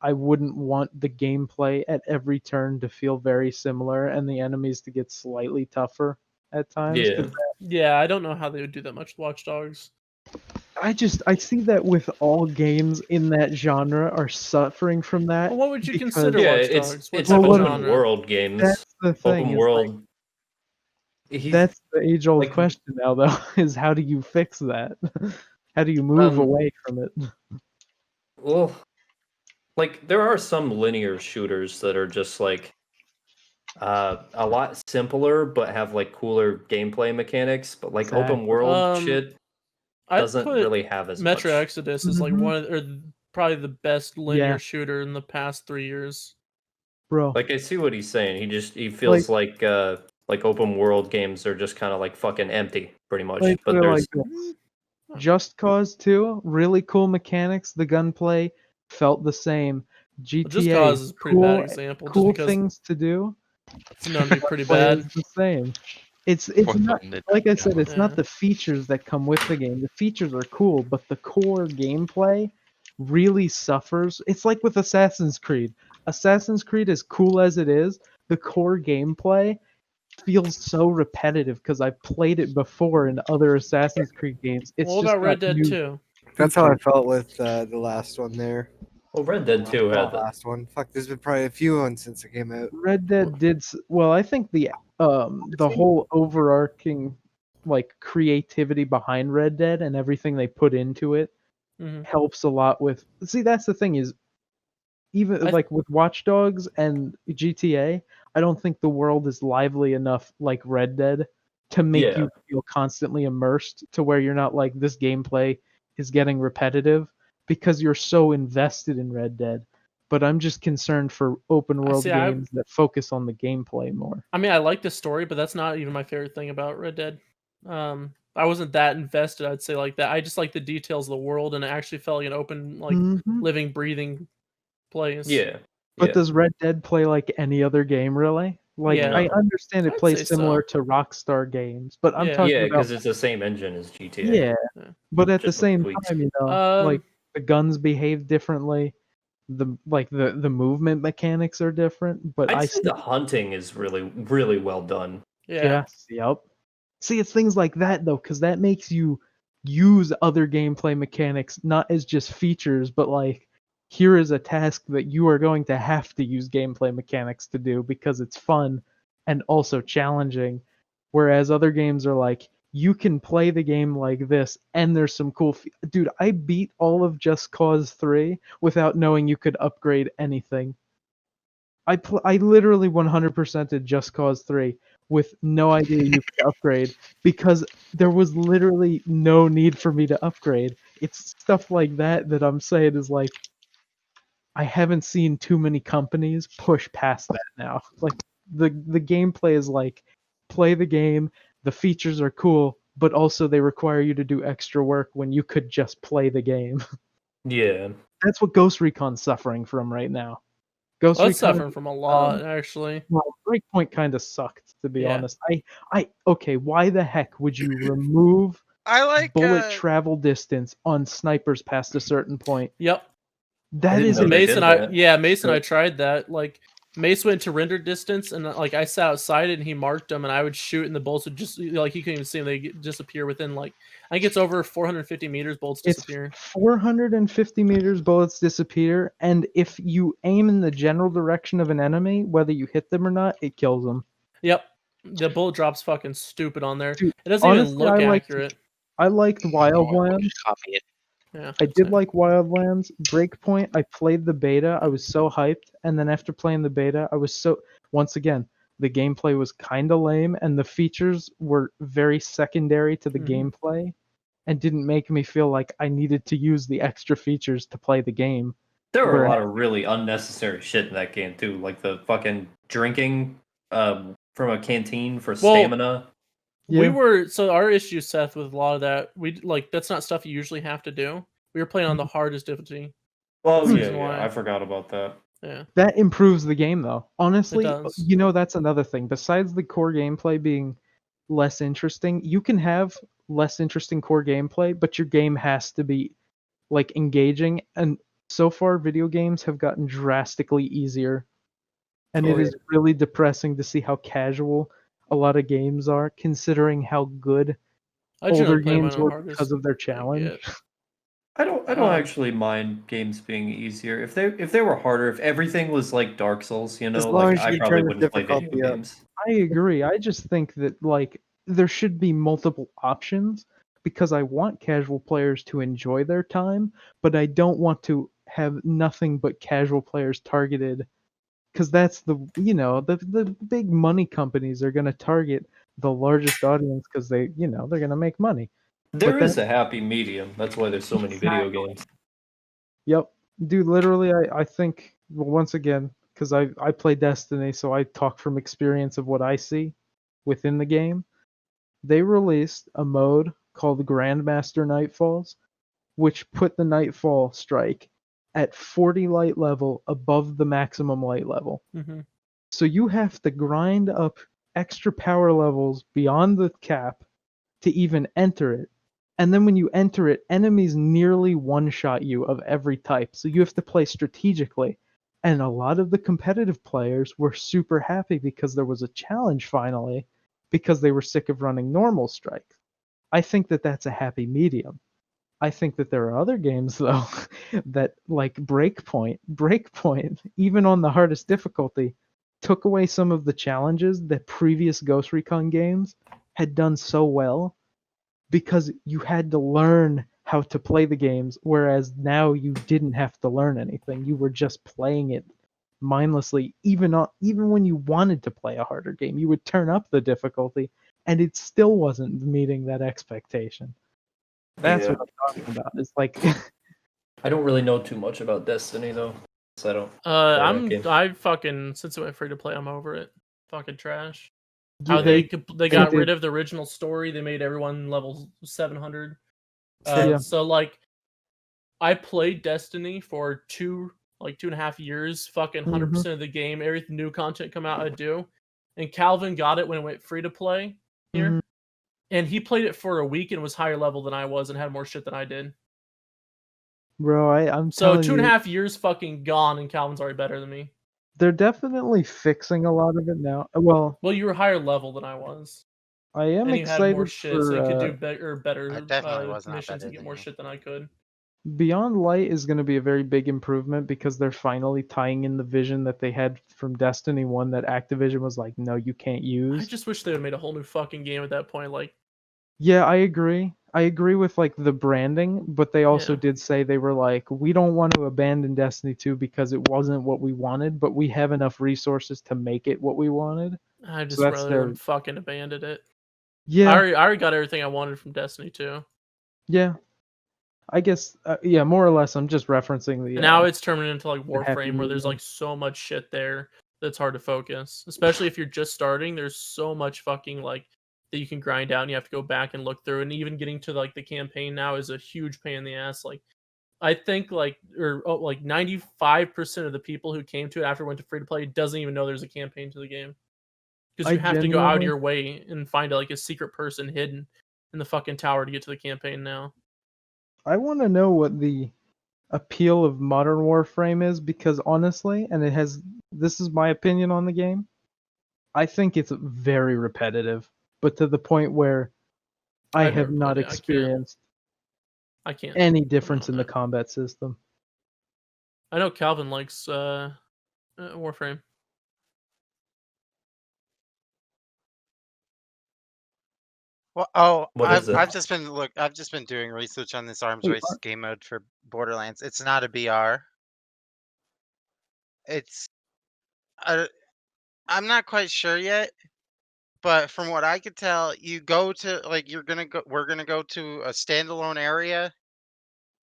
I wouldn't want the gameplay at every turn to feel very similar and the enemies to get slightly tougher at times. Yeah. 'Cause Yeah, I don't know how they would do that much with Watch Dogs. I see that with all games in that genre are suffering from that. Well, what would you because- consider Yeah, Watch Dogs? What it's type of what- open genre? world games. That's the thing. Open is, world. that's the age-old like- question now, though. Is how do you fix that? How do you move away from it? Well, like there are some linear shooters that are just like a lot simpler but have like cooler gameplay mechanics, but like Exactly. open world shit I'd doesn't put really have as Metro much. Exodus is like Mhm. one of, or probably the best linear Yeah. shooter in the past 3 years. Bro, Like I see what he's saying. He feels like open world games are just kind of like fucking empty pretty much. like, But they're there's like this. Just Cause 2, really cool mechanics. The gunplay felt the same. GTA, Just Cause is a pretty bad cool, example, just cool because things to do. it's known to be pretty Play is bad. the same. It's Fourth not one did like I not said, come out. it's not Yeah. the features that come with the game. The features are cool, but the core gameplay really suffers. It's like with Assassin's Creed. Assassin's Creed, as cool as it is, the core gameplay feels so repetitive because I've played it before in other Assassin's Creed games. It's What just about got Red Dead new 2? That's how I features. felt with the last one there. Well, Red Dead 2 Not had the that. last one. Fuck, there's been probably a few ones since it came out. Red Dead well, I think the whole overarching like creativity behind Red Dead and everything they put into it Mhm. helps a lot with. See, that's the thing is even I- like with Watch Dogs and GTA, I don't think the world is lively enough like Red Dead to make Yeah. you feel constantly immersed to where you're not like this gameplay is getting repetitive because you're so invested in Red Dead. But I'm just concerned for open world see, games that focus on the gameplay more. I mean, I like the story, but that's not even my favorite thing about Red Dead. I wasn't that invested, I'd say, like that. I just like the details of the world, and it actually felt like an open, like Mhm. living, breathing place. Yeah. But Yeah. does Red Dead play like any other game really? Like Yeah. I No. understand it I'd plays say similar so. to Rockstar games, but I'm Yeah. talking Yeah, about because it's the same engine as GTA. yeah. Yeah. But at the Just with same tweaks. time, like Um, the guns behave differently. The movement mechanics are different, but I'd I say still the hunting is really well done. yeah. yes, yep. See, it's things like that though, because that makes you use other gameplay mechanics not as just features, but like here is a task that you are going to have to use gameplay mechanics to do because it's fun and also challenging. Whereas other games are like you can play the game like this and there's some cool dude, I beat all of Just Cause 3 without knowing you could upgrade anything. I literally 100%ed Just Cause 3 with no idea you could upgrade because there was literally no need for me to upgrade. It's stuff like that that I'm saying is like I haven't seen too many companies push past that now. Like the gameplay is like play the game, the features are cool, but also they require you to do extra work when you could just play the game. Yeah. That's what Ghost Recon's suffering from right now. Ghost Well, it's Recon suffering from a lot, actually. well, Breakpoint kind of sucked, to be Yeah. honest. Okay, why the heck would you remove I like bullet travel distance on snipers past a certain point? Yep. That didn't is know a they Mace did and I, that. yeah, Mace and I Shit. tried that. Like Mace went to render distance, and like I sat outside it, and he marked them, and I would shoot, and the bullets would just like you couldn't even see them; they disappear within like I think it's over 450 meters. Bullets it's disappear. 450 meters, bullets disappear, and if you aim in the general direction of an enemy, whether you hit them or not, it kills them. Yep, the bullet drop's fucking stupid on there. Dude, It doesn't even honestly, look accurate. I liked Wildlands. Just copy it. Yeah, I did same. like Wildlands. Breakpoint, I played the beta. I was so hyped. And then after playing the beta, I was so. Once again, the gameplay was kind of lame, and the features were very secondary to the Mhm. gameplay and didn't make me feel like I needed to use the extra features to play the game. There were a Where lot of really unnecessary shit in that game too, like the fucking drinking from a canteen for Well, stamina. We yeah, were so our issue, Seth, with a lot of that. We like that's not stuff you usually have to do. We were playing on the hardest difficulty. Oh That's the yeah, reason yeah, why. I forgot about that. Yeah, that improves the game though. Honestly, does. you know that's another thing. Besides the core gameplay being less interesting, you can have less interesting core gameplay, but your game has to be like engaging, and so far video games have gotten drastically easier, and it Yeah. is really depressing to see how casual a lot of games are considering how good I older generally play mine games on the were hardest. because of their I challenge. get. I don't actually mind games being easier. If they were harder, if everything was like Dark Souls, you As know, long like as I you probably turn the wouldn't play video difficulty up. games. I agree. I just think that like there should be multiple options because I want casual players to enjoy their time, but I don't want to have nothing but casual players targeted because that's the big money companies are going to target the largest audience because they're going to make money. There But is a happy medium. That's why there's so many video games. yep, dude, literally I think well, once again because I play Destiny, so I talk from experience of what I see within the game. They released a mode called Grandmaster Nightfalls, which put the Nightfall strike at 40 light level above the maximum light level. Mm-hmm. So you have to grind up extra power levels beyond the cap to even enter it. And then when you enter it, enemies nearly one-shot you of every type. So you have to play strategically. And a lot of the competitive players were super happy because there was a challenge finally, because they were sick of running normal strikes. I think that that's a happy medium. I think that there are other games though that like Breakpoint, even on the hardest difficulty, took away some of the challenges that previous Ghost Recon games had done so well because you had to learn how to play the games, whereas now you didn't have to learn anything. You were just playing it mindlessly. Even when you wanted to play a harder game, you would turn up the difficulty, and it still wasn't meeting that expectation. That's Yeah. what I'm talking about. It's like I don't really know too much about Destiny though, so I don't. that game. I fucking since it went free to play, I'm over it. Fucking trash. Yeah, How they got did. rid of the original story. They made everyone level 700. Yeah. So like, I played Destiny for 2.5 years. Fucking 100% of the game. Every new content come out, I do. And Kalvin got it when it went free to play here, and he played it for a week and was higher level than I was and had more shit than I did. Bro, I'm So telling you, 2.5 years fucking gone, and Calvin's already better than me. they're definitely fixing a lot of it now. Well, you were higher level than I was. I am And you had more excited shit, so you could do for better I definitely was not missions better and get than more you. shit than I could. Beyond Light is going to be a very big improvement because they're finally tying in the vision that they had from Destiny 1 that Activision was like, no, you can't I use. just wish they would have made a whole new fucking game at that point. Like, Yeah, I agree. I agree with like the branding, but they also Yeah. did say they were like, we don't want to abandon Destiny 2 because it wasn't what we wanted, but we have enough resources to make it what we wanted. I just that's rather their- them fucking abandoned it. Yeah, I already got everything I wanted from Destiny 2. yeah. I guess, yeah, more or less, I'm just referencing the. And now it's turning into like the happy Warframe, where there's medium. like so much shit there that's hard to focus. Especially if you're just starting, there's so much fucking like that you can grind out, and you have to go back and look through. And even getting to like the campaign now is a huge pain in the ass. Like, I think like 95% of the people who came to it after it went to free to play doesn't even know there's a campaign to the game, because I you have to go out of genuinely- your way and find like a secret person hidden in the fucking tower to get to the campaign now. I want to know what the appeal of Modern Warframe is because honestly, and this is my opinion on the game, I think it's very repetitive, but to the point where I I've have never not played it. experienced I can't. any difference in the that. combat system. I know Calvin likes Warframe. Well, What is it? I've just been doing research on this arms Wait, race game mode for Borderlands. It's not a BR. It's I'm not quite sure yet, but from what I could tell, you go to like we're gonna go to a standalone area,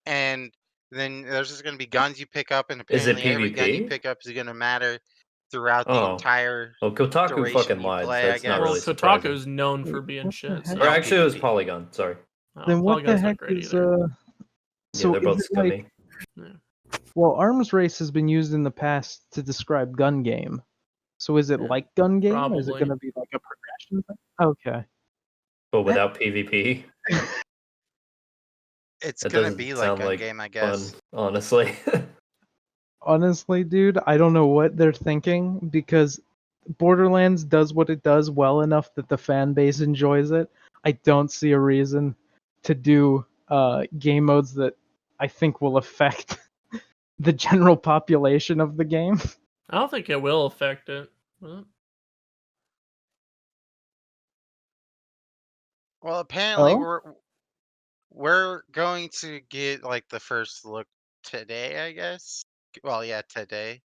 and then there's just gonna be guns you pick up, and Is it apparently every gun you PvP? pick up is gonna matter throughout the Oh. entire Well, Kotaku duration fucking you lied. play, So I it's not guess. really Well, surprising. Kotaku's known for Wait, being what the shit. heck? So. Or No, actually, it was PvP. Polygon. Sorry. Then what the Polygon's not heck great is either. so Yeah, they're both is it like, scummy. Yeah. well, arms race has been used in the past to describe gun game. So is it Yeah, like gun game or is it probably. going to be like a progression thing? Okay. But without PvP, It's it gonna doesn't be like sound gun like game, I fun, guess. honestly. Honestly, dude, I don't know what they're thinking because Borderlands does what it does well enough that the fan base enjoys it. I don't see a reason to do game modes that I think will affect the general population of the game. I don't think it will affect it. Well, Well, apparently Oh? we're going to get like the first look today, I guess. Well, yeah, today.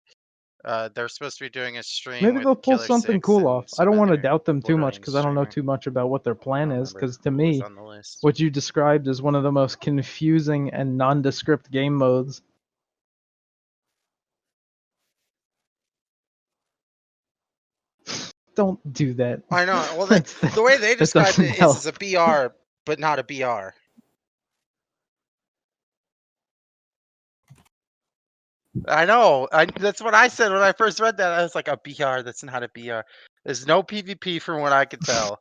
They're supposed to be doing a stream Maybe with they'll pull Killer something 6 cool and off. I some don't want to other doubt them too much Borderlands because I don't know streamer. too much about what their I plan don't is. remember Because to who was me, on the list. what you described is one of the most confusing and nondescript game modes. Don't do that. I know. Well, That's- the way they that described doesn't it help. is a BR, but not a BR. I know. That's what I said when I first read that. I was like, a BR. That's not a BR. There's no PvP from what I could tell.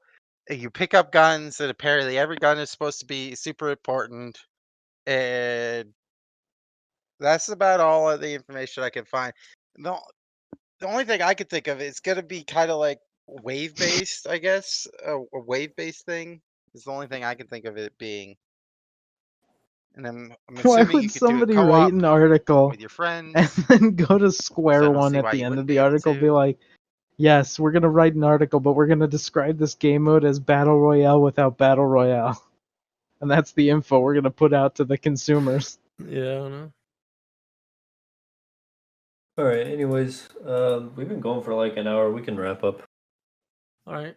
You pick up guns, and apparently every gun is supposed to be super important. And that's about all of the information I can find. The only thing I could think of is going to be kind of like wave based, I guess. A wave based thing is the only thing I can think of it being. And I'm Why assuming you would could do it somebody co-op write an article with your friends. and then go to So I square don't one see at why the you end of wouldn't the be able article? Be to. like, yes, we're gonna write an article, but we're gonna describe this game mode as battle royale without battle royale, and that's the info we're gonna put out to the consumers. Yeah, I don't know. All right. Anyways, we've been going for like an hour. We can wrap up. All right.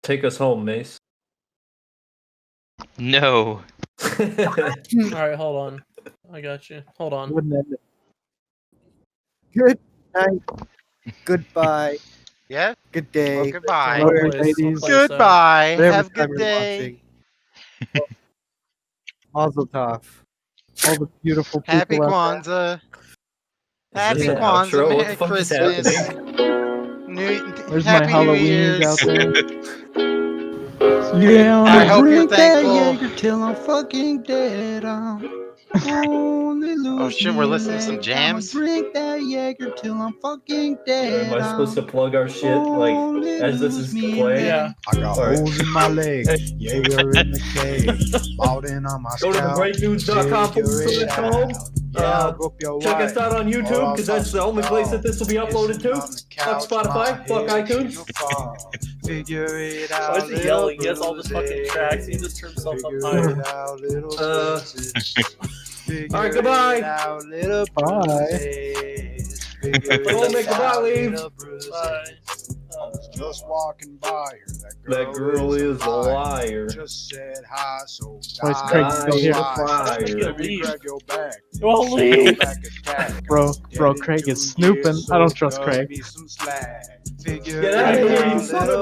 Take us home, Mace. No. All right, hold on. I got you. Hold on. Wouldn't end it. Good night. Goodbye. Yeah? Good day. Well, goodbye. I'll Lovely play- I'll ladies. play us out. Goodbye. Whatever Have a time good you're day. watching. Mazel tov. All the beautiful people Happy out there. Kwanzaa. Is Happy this an Kwanzaa. outro? What Merry the fuck is Christmas. happening? There's my Happy New Halloweens Year's. out there. Yeah, I hope you're drink that thankful. Jaeger till I'm fucking dead. I'm only Oh shit, we're listening to some I'ma jams? drink that Jaeger till I'm fucking dead. Am I supposed to plug our shit like as this is playing? Yeah. I got Alright. holes in my legs, Jaeger in the cave, Balding on my Go to scalp. thegreatnews.com Figure it home. Yeah, I'll whoop your Check us wife. out on YouTube because that's the only place that this will be uploaded to. Fuck Spotify, fuck iTunes. Figure it Why out. is he yelling? He has all the fucking tracks. He just turned himself up higher. Alright, goodbye. Don't make a bye, leave. Bye. Just walking by her. That girl is a liar. Just said hi, so Why is Craig still here? Make it leave. grab your back. It won't leave. Bro, Craig is snooping. I don't trust Craig. Get out of here, you son of a